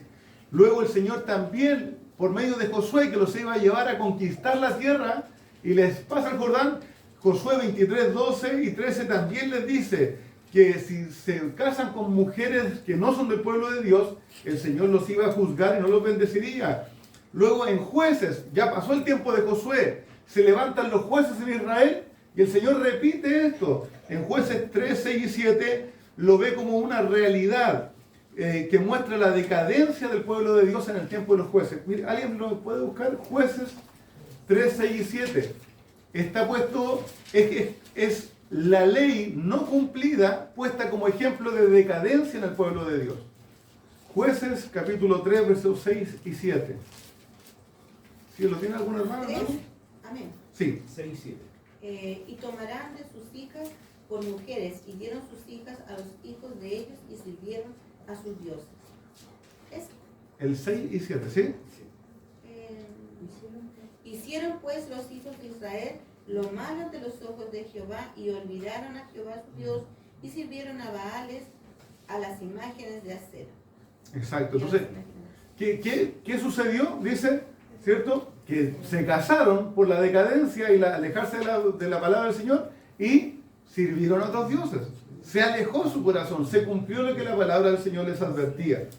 Luego el Señor también, por medio de Josué, que los iba a llevar a conquistar la tierra, y les pasa el Jordán, Josué 23, 12 y 13 también les dice que si se casan con mujeres que no son del pueblo de Dios, el Señor los iba a juzgar y no los bendeciría. Luego en Jueces, ya pasó el tiempo de Josué, se levantan los jueces en Israel y el Señor repite esto. En Jueces 3, 6 y 7 lo ve como una realidad que muestra la decadencia del pueblo de Dios en el tiempo de los jueces. Mire, ¿alguien lo puede buscar? Jueces 3, 6 y 7. Está puesto, es la ley no cumplida, puesta como ejemplo de decadencia en el pueblo de Dios. Jueces capítulo 3, versos 6 y 7. ¿Sí lo tiene algún hermano? ¿Tres? Amén. Sí. 6 y 7. Y tomarán de sus hijas por mujeres, y dieron sus hijas a los hijos de ellos y sirvieron a sus dioses. ¿Es? El 6 y 7, ¿sí? Hicieron pues los hijos de Israel lo malo ante los ojos de Jehová, y olvidaron a Jehová su Dios, y sirvieron a Baales, a las imágenes de acera. Exacto. Entonces, ¿qué sucedió? Dice, ¿cierto? Que se casaron por la decadencia y alejarse de la palabra del Señor y sirvieron a otros dioses. Se alejó su corazón, se cumplió lo que la palabra del Señor les advertía.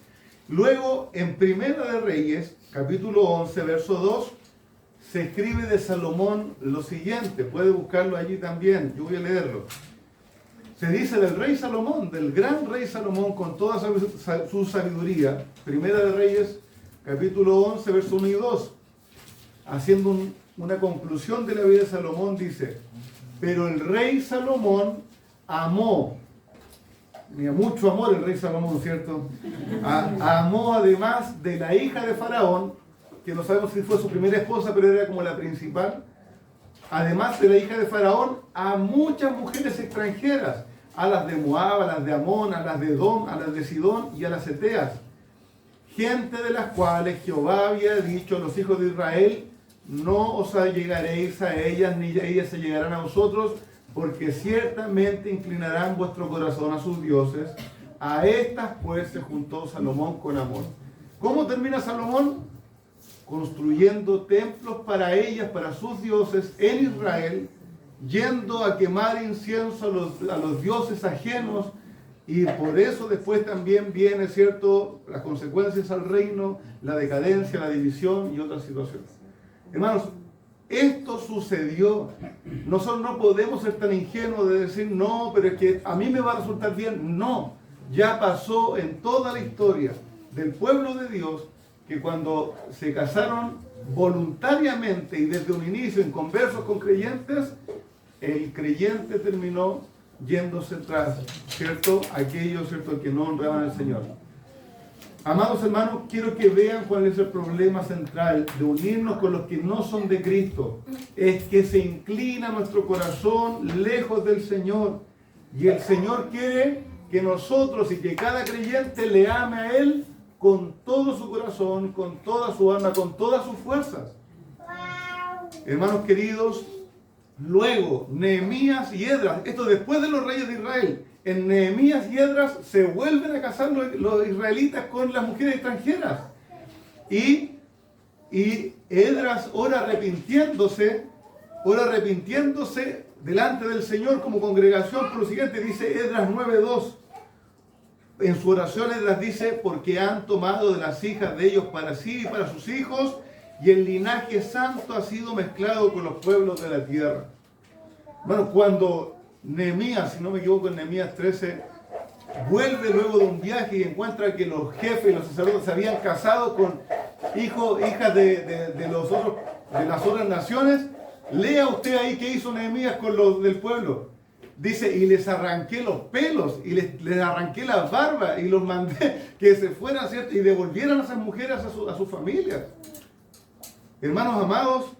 Luego, en Primera de Reyes, capítulo 11, verso 2, se escribe de Salomón lo siguiente. Puede buscarlo allí también, yo voy a leerlo. Se dice del rey Salomón, del gran rey Salomón, con toda su sabiduría. Primera de Reyes, capítulo 11, verso 1 y 2. Haciendo una conclusión de la vida de Salomón, dice: pero el rey Salomón amó, tenía mucho amor el rey Salomón, ¿cierto? Amó además de la hija de Faraón, que no sabemos si fue su primera esposa, pero era como la principal. Además de la hija de Faraón, a muchas mujeres extranjeras, a las de Moab, a las de Amón, a las de Edom, a las de Sidón y a las Eteas, gente de las cuales Jehová había dicho a los hijos de Israel: no os allegaréis a ellas, ni ellas se llegarán a vosotros, porque ciertamente inclinarán vuestro corazón a sus dioses. A estas pues se juntó Salomón con amor. ¿Cómo termina Salomón? Construyendo templos para ellas, para sus dioses en Israel, yendo a quemar incienso a los dioses ajenos, y por eso después también viene, ¿cierto?, las consecuencias al reino, la decadencia, la división y otras situaciones. Hermanos, esto sucedió. Nosotros no podemos ser tan ingenuos de decir, no, pero es que a mí me va a resultar bien. No, ya pasó en toda la historia del pueblo de Dios, que cuando se casaron voluntariamente y desde un inicio en conversos con creyentes, el creyente terminó yéndose tras, ¿cierto?, aquellos, ¿cierto?, que no honraban al Señor. Amados hermanos, quiero que vean cuál es el problema central de unirnos con los que no son de Cristo. Es que se inclina nuestro corazón lejos del Señor. Y el Señor quiere que nosotros y que cada creyente le ame a Él con todo su corazón, con toda su alma, con todas sus fuerzas. Hermanos queridos, luego Nehemías y Esdras, esto después de los reyes de Israel, en Nehemías y Esdras se vuelven a casar los israelitas con las mujeres extranjeras. Y Esdras ora arrepintiéndose delante del Señor como congregación por lo siguiente, dice Esdras 9:2. En su oración Esdras dice: porque han tomado de las hijas de ellos para sí y para sus hijos, y el linaje santo ha sido mezclado con los pueblos de la tierra. Bueno, cuando Nehemías, si no me equivoco, en Nehemías 13, vuelve luego de un viaje y encuentra que los jefes y los sacerdotes se habían casado con hijas de las otras naciones, lea usted ahí qué hizo Nehemías con los del pueblo. Dice: y les arranqué los pelos, y les arranqué las barbas, y los mandé que se fueran, ¿cierto?, y devolvieran a esas mujeres a sus familias. Hermanos amados,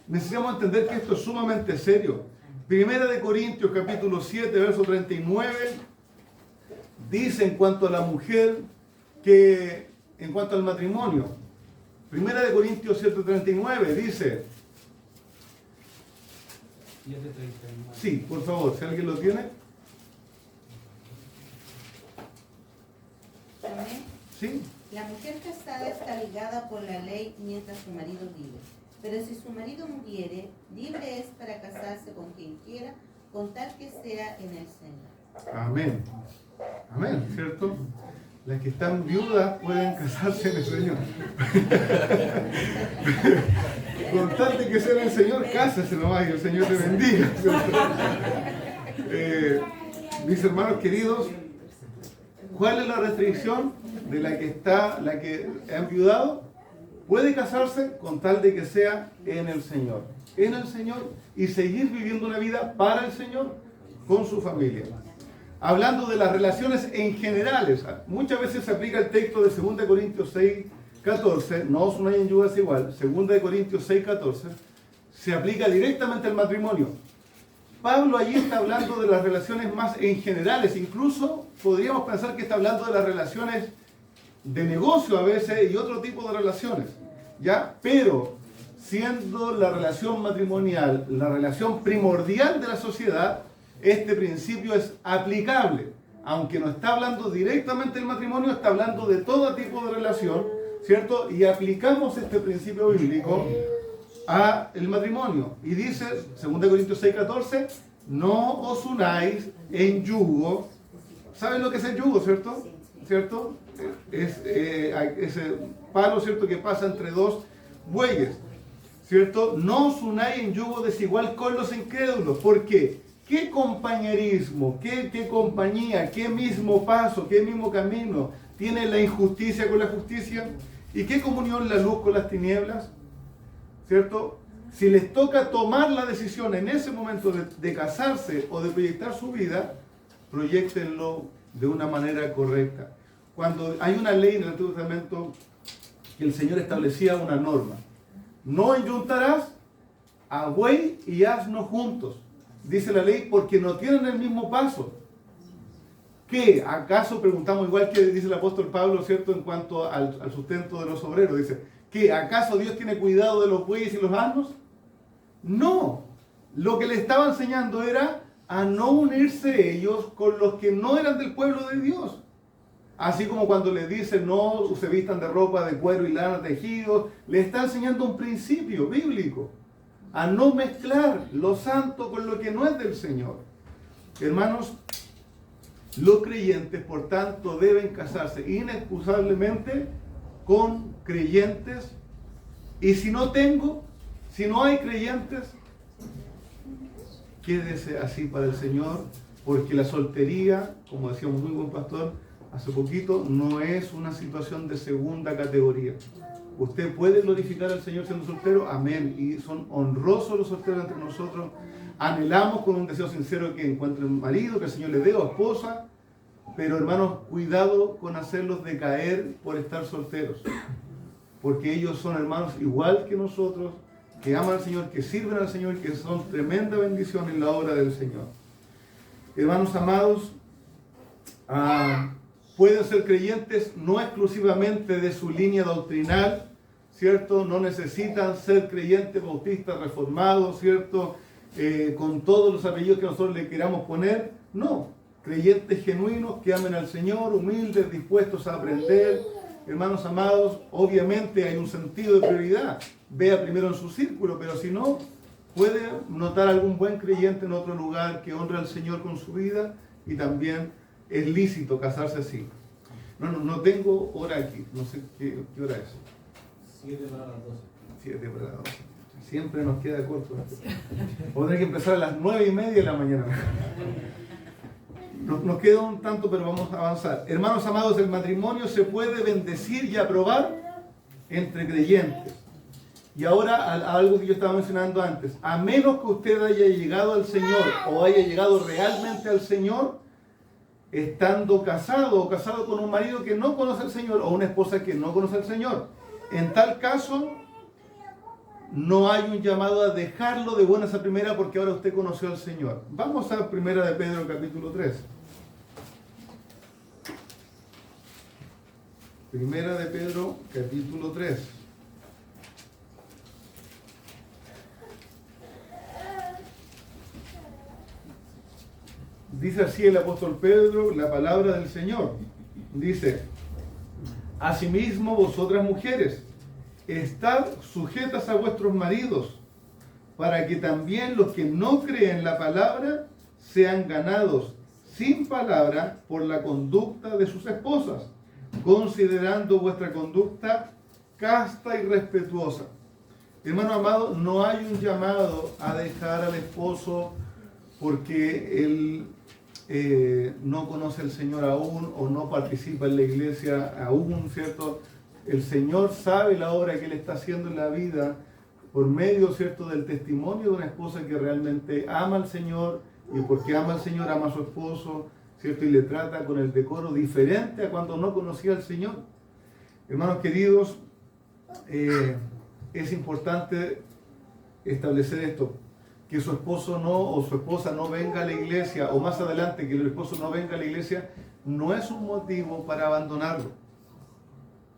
necesitamos entender que esto es sumamente serio. Primera de Corintios, capítulo 7, verso 39, dice en cuanto a la mujer, que en cuanto al matrimonio, Primera de Corintios 7:39 dice: Sí, por favor, si alguien lo tiene. Amén. Sí. La mujer casada está ligada por la ley mientras su marido vive. Pero si su marido muriere, libre es para casarse con quien quiera, con tal que sea en el Señor. Amén. Amén, ¿cierto? Las que están viudas pueden casarse en el Señor. Con tal de que sea en el Señor, cásese nomás y el Señor te bendiga, ¿cierto? Mis hermanos queridos, ¿cuál es la restricción de la que ha enviudado? Puede casarse con tal de que sea en el Señor. En el Señor y seguir viviendo una vida para el Señor con su familia. Hablando de las relaciones en generales, muchas veces se aplica el texto de 2 Corintios 6, 14, no os unáis en yugo desigual, 2 Corintios 6, 14, se aplica directamente al matrimonio. Pablo allí está hablando de las relaciones más en generales, incluso podríamos pensar que está hablando de las relaciones de negocio a veces y otro tipo de relaciones, ¿ya? Pero siendo la relación matrimonial la relación primordial de la sociedad, este principio es aplicable. Aunque no está hablando directamente del matrimonio, está hablando de todo tipo de relación, ¿cierto? Y aplicamos este principio bíblico a el matrimonio. Y dice, 2 Corintios 6, 14, no os unáis en yugo. ¿Saben lo que es el yugo, cierto? ¿Cierto? Es ese palo, ¿cierto?, que pasa entre dos bueyes, ¿cierto? No os unáis en yugo desigual con los incrédulos. ¿Por qué? ¿Qué compañerismo, qué compañía, qué mismo paso, qué mismo camino tiene la injusticia con la justicia? ¿Y qué comunión la luz con las tinieblas? ¿Cierto? Si les toca tomar la decisión en ese momento de casarse o de proyectar su vida, proyectenlo de una manera correcta. Cuando hay una ley en el Antiguo Testamento que el Señor establecía una norma: no enyuntarás a buey y asno juntos, dice la ley, porque no tienen el mismo paso. ¿Qué? ¿Acaso preguntamos igual que dice el apóstol Pablo, ¿cierto?, en cuanto al sustento de los obreros? Dice, ¿qué? ¿Acaso Dios tiene cuidado de los bueyes y los asnos? No. Lo que le estaba enseñando era a no unirse ellos con los que no eran del pueblo de Dios. Así como cuando le dice no se vistan de ropa de cuero y lana tejidos, le está enseñando un principio bíblico: a no mezclar lo santo con lo que no es del Señor. Hermanos, los creyentes, por tanto, deben casarse inexcusablemente con creyentes. Y si no hay creyentes, quédese así para el Señor, porque la soltería, como decía un muy buen pastor hace poquito, no es una situación de segunda categoría. Usted puede glorificar al Señor siendo soltero, amén, y son honrosos los solteros entre nosotros. Anhelamos con un deseo sincero que encuentre un marido, que el Señor le dé, o esposa, pero hermanos, cuidado con hacerlos decaer por estar solteros, porque ellos son hermanos igual que nosotros, que aman al Señor, que sirven al Señor, que son tremenda bendición en la obra del Señor. Hermanos amados, pueden ser creyentes no exclusivamente de su línea doctrinal, ¿cierto? No necesitan ser creyentes bautistas reformados, ¿cierto?, con todos los apellidos que nosotros le queramos poner. No, creyentes genuinos que amen al Señor, humildes, dispuestos a aprender. Hermanos amados, obviamente hay un sentido de prioridad. Vea primero en su círculo, pero si no, puede notar algún buen creyente en otro lugar que honra al Señor con su vida, y también es lícito casarse así. No tengo hora aquí, no sé qué hora es. 7 para las 12. 7 para las 12. Siempre nos queda corto. Vamos a tener que empezar a las 9:30 de la mañana. Nos queda un tanto, pero vamos a avanzar. Hermanos amados, el matrimonio se puede bendecir y aprobar entre creyentes. Y ahora algo que yo estaba mencionando antes: a menos que usted haya llegado al Señor o haya llegado realmente al Señor estando casado o casado con un marido que no conoce al Señor, o una esposa que no conoce al Señor, en tal caso no hay un llamado a dejarlo de buenas a primera, porque ahora usted conoció al Señor. Vamos a 1 de Pedro capítulo 3. 1 de Pedro capítulo 3. Dice así el apóstol Pedro, la palabra del Señor. Dice, asimismo vosotras mujeres, estad sujetas a vuestros maridos, para que también los que no creen la palabra sean ganados sin palabra por la conducta de sus esposas, considerando vuestra conducta casta y respetuosa. Hermano amado, no hay un llamado a dejar al esposo porque él no conoce al Señor aún o no participa en la iglesia aún, ¿cierto? El Señor sabe la obra que Él está haciendo en la vida por medio, ¿cierto?, del testimonio de una esposa que realmente ama al Señor, y porque ama al Señor ama a su esposo, ¿cierto?, y le trata con el decoro diferente a cuando no conocía al Señor. Hermanos queridos, es importante establecer esto, que su esposo no o su esposa no venga a la iglesia, o más adelante que el esposo no venga a la iglesia, no es un motivo para abandonarlo.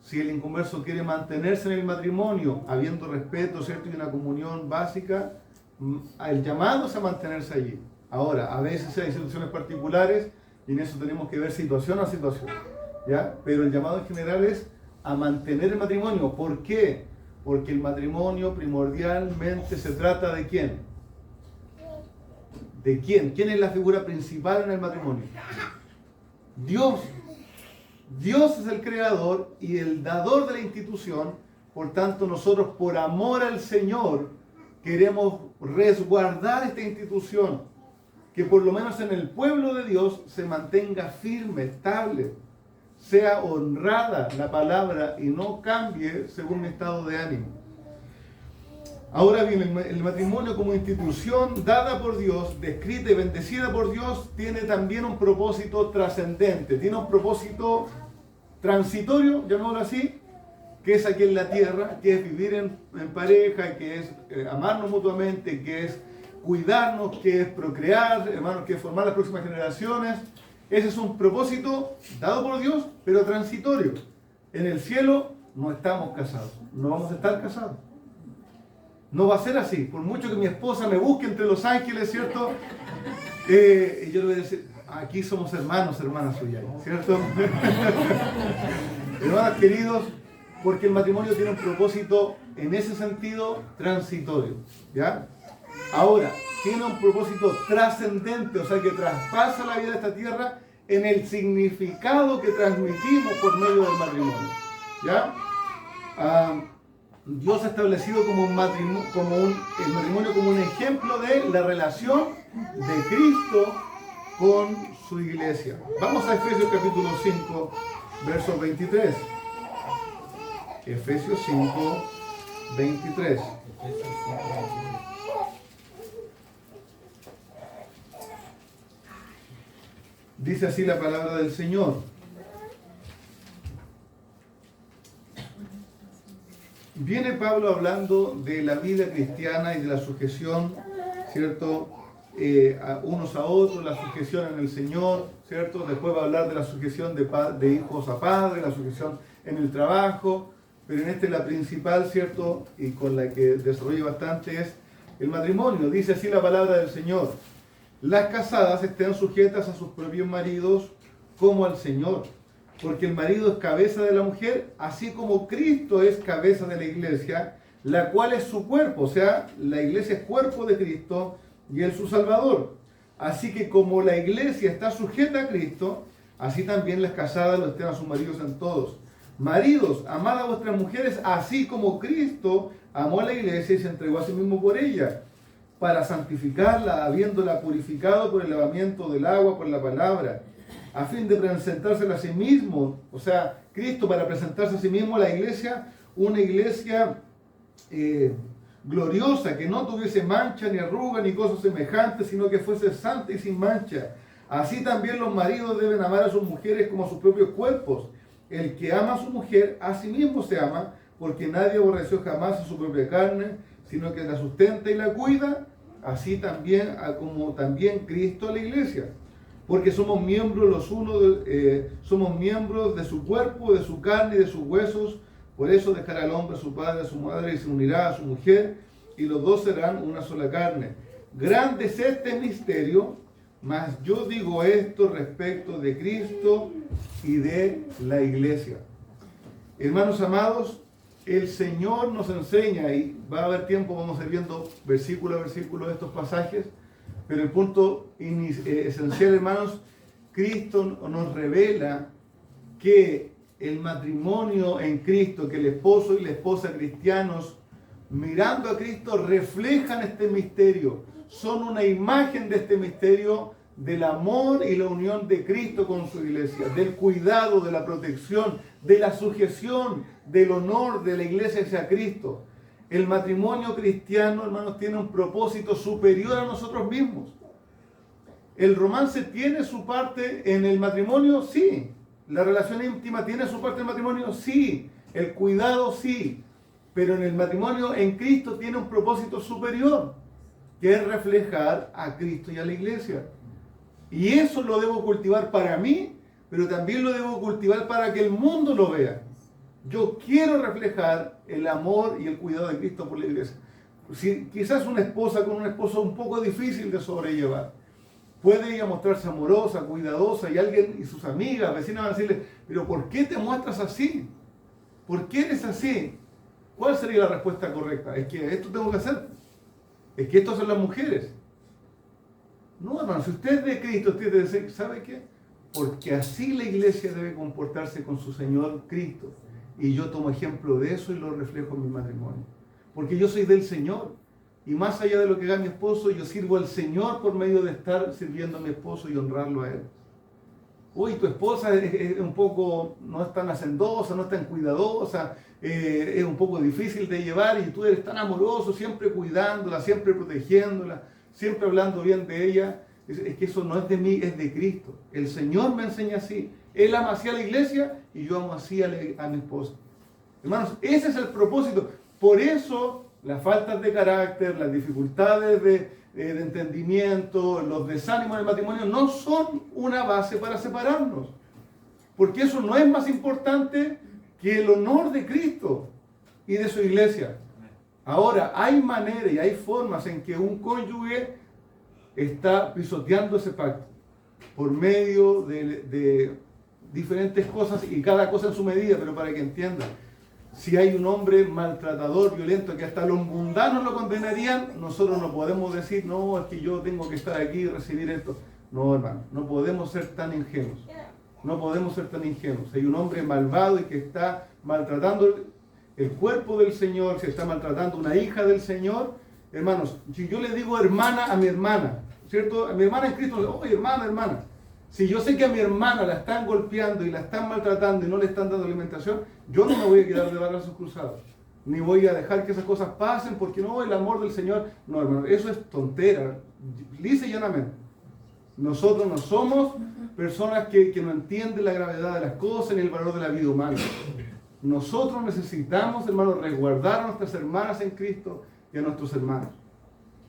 Si el inconverso quiere mantenerse en el matrimonio, habiendo respeto, ¿cierto?, y una comunión básica, el llamado es a mantenerse allí. Ahora, a veces hay situaciones particulares y en eso tenemos que ver situación a situación, ¿ya? Pero el llamado en general es a mantener el matrimonio. ¿Por qué? Porque el matrimonio primordialmente se trata ¿de quién? ¿De quién? ¿Quién es la figura principal en el matrimonio? Dios. Dios es el creador y el dador de la institución. Por tanto, nosotros por amor al Señor queremos resguardar esta institución, que por lo menos en el pueblo de Dios se mantenga firme, estable, sea honrada la palabra y no cambie según mi estado de ánimo. Ahora bien, el matrimonio como institución dada por Dios, descrita y bendecida por Dios, tiene también un propósito trascendente, tiene un propósito transitorio, llamémoslo así, que es aquí en la tierra, que es vivir en pareja, que es amarnos mutuamente, que es cuidarnos, que es procrear, hermanos, que es formar las próximas generaciones. Ese es un propósito dado por Dios, pero transitorio. En el cielo no estamos casados, no vamos a estar casados. No va a ser así, por mucho que mi esposa me busque entre los ángeles, ¿cierto? Y yo le voy a decir, aquí somos hermanos, hermanas suyas, ¿cierto? Hermanos queridos, porque el matrimonio tiene un propósito en ese sentido transitorio, ¿ya? Ahora, tiene un propósito trascendente, o sea que traspasa la vida de esta tierra en el significado que transmitimos por medio del matrimonio, ¿ya? Dios ha establecido el matrimonio como un ejemplo de la relación de Cristo con su iglesia. Vamos a Efesios capítulo 5, verso 23. Efesios 5, 23. Dice así la palabra del Señor. Viene Pablo hablando de la vida cristiana y de la sujeción, ¿cierto? Unos a otros, la sujeción en el Señor, ¿cierto? Después va a hablar de la sujeción de hijos a padres, la sujeción en el trabajo, pero en la principal, ¿cierto? Y con la que desarrolla bastante es el matrimonio. Dice así la palabra del Señor: las casadas estén sujetas a sus propios maridos como al Señor, porque el marido es cabeza de la mujer, así como Cristo es cabeza de la iglesia, la cual es su cuerpo. O sea, la iglesia es cuerpo de Cristo y Él su Salvador. Así que como la iglesia está sujeta a Cristo, así también las casadas lo estén a sus maridos en todos. Maridos, amad a vuestras mujeres, así como Cristo amó a la iglesia y se entregó a sí mismo por ella, para santificarla, habiéndola purificado por el lavamiento del agua, por la palabra, a fin de presentársela a sí mismo, o sea, Cristo para presentarse a sí mismo a la iglesia, una iglesia gloriosa, que no tuviese mancha, ni arruga, ni cosas semejantes, sino que fuese santa y sin mancha. Así también los maridos deben amar a sus mujeres como a sus propios cuerpos. El que ama a su mujer, a sí mismo se ama, porque nadie aborreció jamás a su propia carne, sino que la sustenta y la cuida, así también como también Cristo a la iglesia. Porque somos miembros somos miembros de su cuerpo, de su carne y de sus huesos. Por eso dejará al hombre a su padre, a su madre, y se unirá a su mujer, y los dos serán una sola carne. Grande es este misterio, mas yo digo esto respecto de Cristo y de la iglesia. Hermanos amados, el Señor nos enseña, y va a haber tiempo, vamos a ir viendo versículo a versículo de estos pasajes, pero el punto esencial, hermanos, Cristo nos revela que el matrimonio en Cristo, que el esposo y la esposa cristianos, mirando a Cristo, reflejan este misterio, son una imagen de este misterio del amor y la unión de Cristo con su iglesia, del cuidado, de la protección, de la sujeción, del honor de la iglesia hacia Cristo. El matrimonio cristiano, hermanos, tiene un propósito superior a nosotros mismos. ¿El romance tiene su parte en el matrimonio? Sí. ¿La relación íntima tiene su parte en el matrimonio? Sí. ¿El cuidado? Sí. Pero en el matrimonio en Cristo tiene un propósito superior, que es reflejar a Cristo y a la iglesia. Y eso lo debo cultivar para mí, pero también lo debo cultivar para que el mundo lo vea. Yo quiero reflejar el amor y el cuidado de Cristo por la iglesia. Si quizás una esposa con un esposo un poco difícil de sobrellevar, puede ella mostrarse amorosa, cuidadosa, y alguien y sus amigas, vecinas van a decirle, pero ¿por qué te muestras así? ¿Por qué eres así? ¿Cuál sería la respuesta correcta? Es que esto tengo que hacer. Es que esto hacen las mujeres. No, hermano, si usted es de Cristo, usted debe decir, ¿sabe qué? Porque así la iglesia debe comportarse con su Señor Cristo. Y yo tomo ejemplo de eso y lo reflejo en mi matrimonio. Porque yo soy del Señor. Y más allá de lo que haga mi esposo, yo sirvo al Señor por medio de estar sirviendo a mi esposo y honrarlo a Él. Uy, tu esposa es un poco, no es tan hacendosa, no es tan cuidadosa, es un poco difícil de llevar y tú eres tan amoroso, siempre cuidándola, siempre protegiéndola, siempre hablando bien de ella. Es que eso no es de mí, es de Cristo. El Señor me enseña así. Él ama así a la iglesia y yo amo así a mi esposa. Hermanos, ese es el propósito. Por eso las faltas de carácter, las dificultades de entendimiento, los desánimos del matrimonio no son una base para separarnos. Porque eso no es más importante que el honor de Cristo y de su iglesia. Ahora, hay maneras y hay formas en que un cónyuge está pisoteando ese pacto por medio de diferentes cosas y cada cosa en su medida, pero para que entiendan. Si hay un hombre maltratador, violento, que hasta los mundanos lo condenarían, nosotros no podemos decir, no, es que yo tengo que estar aquí y recibir esto. No, hermano, no podemos ser tan ingenuos. No podemos ser tan ingenuos. Hay un hombre malvado y que está maltratando el cuerpo del Señor, se está maltratando una hija del Señor. Hermanos, si yo le digo hermana a mi hermana, ¿cierto? A mi hermana en Cristo, oye, hermana. Si yo sé que a mi hermana la están golpeando y la están maltratando y no le están dando alimentación, yo no me voy a quedar de brazos cruzados. Ni voy a dejar que esas cosas pasen porque no, el amor del Señor. No, hermano, eso es tontera, lisa y llanamente. Nosotros no somos personas que no entienden la gravedad de las cosas ni el valor de la vida humana. Nosotros necesitamos, hermanos, resguardar a nuestras hermanas en Cristo y a nuestros hermanos.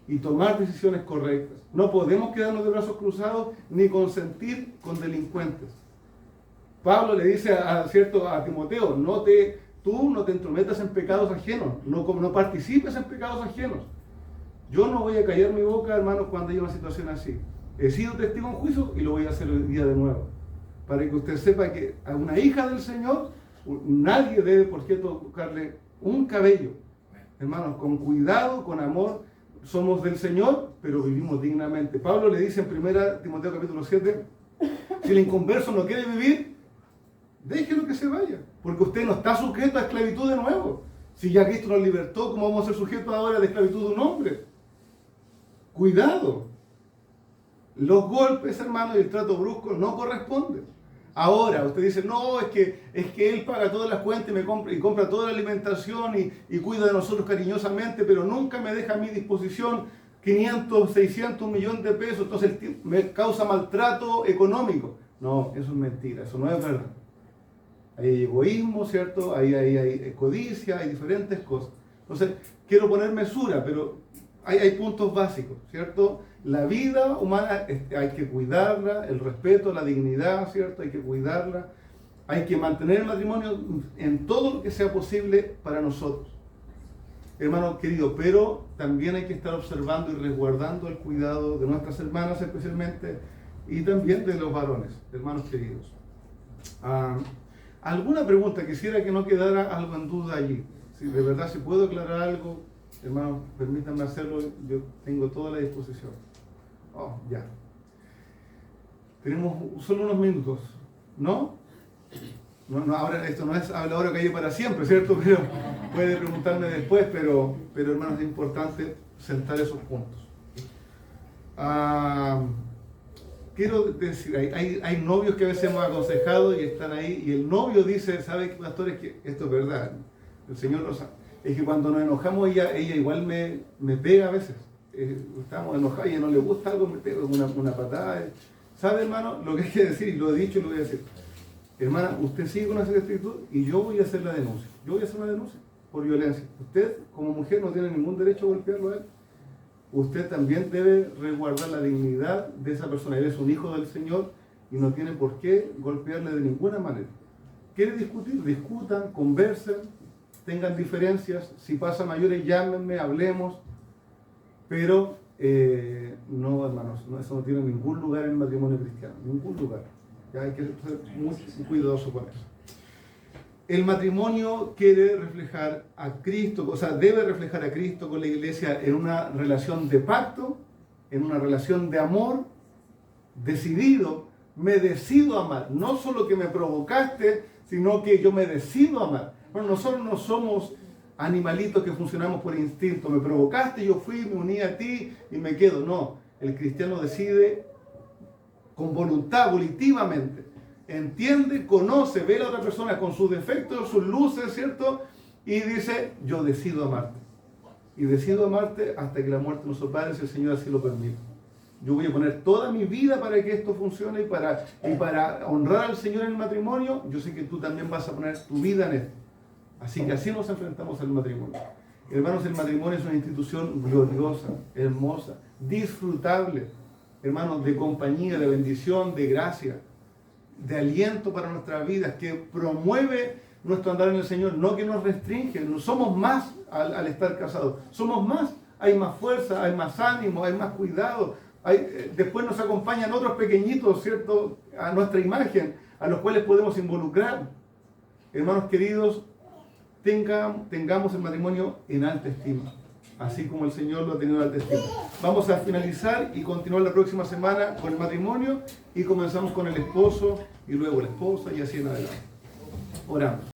Y tomar decisiones correctas. No podemos quedarnos de brazos cruzados ni consentir con delincuentes. Pablo le dice a Timoteo, tú no te entrometas en pecados ajenos, no participes en pecados ajenos. Yo no voy a callar mi boca, hermanos, cuando haya una situación así. He sido testigo en juicio y lo voy a hacer hoy día de nuevo. Para que usted sepa que a una hija del Señor, nadie debe por qué tocarle un cabello. Hermanos, con cuidado, con amor. Somos del Señor, pero vivimos dignamente. Pablo le dice en 1 Timoteo capítulo 7, si el inconverso no quiere vivir, déjelo que se vaya, porque usted no está sujeto a esclavitud de nuevo. Si ya Cristo nos libertó, ¿cómo vamos a ser sujetos ahora de esclavitud de un hombre? Cuidado. Los golpes, hermanos, y el trato brusco no corresponden. Ahora, usted dice, no, es que Él paga todas las cuentas y compra toda la alimentación y cuida de nosotros cariñosamente, pero nunca me deja a mi disposición 500, 600, 1 millón de pesos, entonces me causa maltrato económico. No, eso es mentira, eso no es verdad. Ahí hay egoísmo, ¿cierto? Ahí hay codicia, hay diferentes cosas. Entonces, quiero poner mesura, pero hay puntos básicos, ¿cierto? La vida humana hay que cuidarla, el respeto, la dignidad, ¿cierto? Hay que cuidarla. Hay que mantener el matrimonio en todo lo que sea posible para nosotros. hermano querido, pero también hay que estar observando y resguardando el cuidado de nuestras hermanas especialmente y también de los varones, hermanos queridos. ¿Alguna pregunta? Quisiera que no quedara algo en duda allí. Si de verdad se puede aclarar algo, hermanos, permítanme hacerlo, yo tengo toda la disposición. Ya. Tenemos solo unos minutos, ¿no? No, ahora esto no es habladora calle para siempre, ¿cierto? Pero puede preguntarme después, pero hermanos, es importante sentar esos puntos. Quiero decir, hay novios que a veces hemos aconsejado y están ahí, y el novio dice, ¿sabe qué, pastor? Es que esto es verdad, el Señor lo sabe. Es que cuando nos enojamos ella igual me pega a veces. Estamos enojados y a ella no le gusta algo, me pega una patada. ¿Sabe, hermano? Lo que hay que decir, y lo he dicho y lo voy a decir. Hermana, usted sigue con esa actitud y yo voy a hacer la denuncia. Yo voy a hacer una denuncia por violencia. Usted, como mujer, no tiene ningún derecho a golpearlo a él. Usted también debe resguardar la dignidad de esa persona. Él es un hijo del Señor y no tiene por qué golpearle de ninguna manera. ¿Quiere discutir? Discutan, conversen, tengan diferencias. Si pasa mayores, llámenme, hablemos. Pero no, hermanos, eso no tiene ningún lugar en el matrimonio cristiano. Ningún lugar. Ya hay que ser muy cuidadoso con eso. El matrimonio quiere reflejar a Cristo, o sea, debe reflejar a Cristo con la iglesia en una relación de pacto, en una relación de amor, decidido, me decido amar. No solo que me provocaste, sino que yo me decido amar. Bueno, nosotros no somos animalitos que funcionamos por instinto. Me provocaste, yo fui, me uní a ti y me quedo. No, el cristiano decide con voluntad, volitivamente. Entiende, conoce, ve a la otra persona con sus defectos, sus luces, ¿cierto? Y dice, yo decido amarte. Y decido amarte hasta que la muerte nos separe, si el Señor así lo permite. Yo voy a poner toda mi vida para que esto funcione y para honrar al Señor en el matrimonio. Yo sé que tú también vas a poner tu vida en esto. Así que así nos enfrentamos al matrimonio. Hermanos, el matrimonio es una institución gloriosa, hermosa, disfrutable. Hermanos, de compañía, de bendición, de gracia, de aliento para nuestras vidas, que promueve nuestro andar en el Señor, no que nos restringe. No somos más al estar casados, somos más, hay más fuerza, hay más ánimo, hay más cuidado. Después nos acompañan otros pequeñitos, ¿cierto?, a nuestra imagen, a los cuales podemos involucrar. Hermanos queridos, tengamos el matrimonio en alta estima, así como el Señor lo ha tenido en alta estima. Vamos a finalizar y continuar la próxima semana con el matrimonio y comenzamos con el esposo y luego la esposa y así en adelante. Oramos.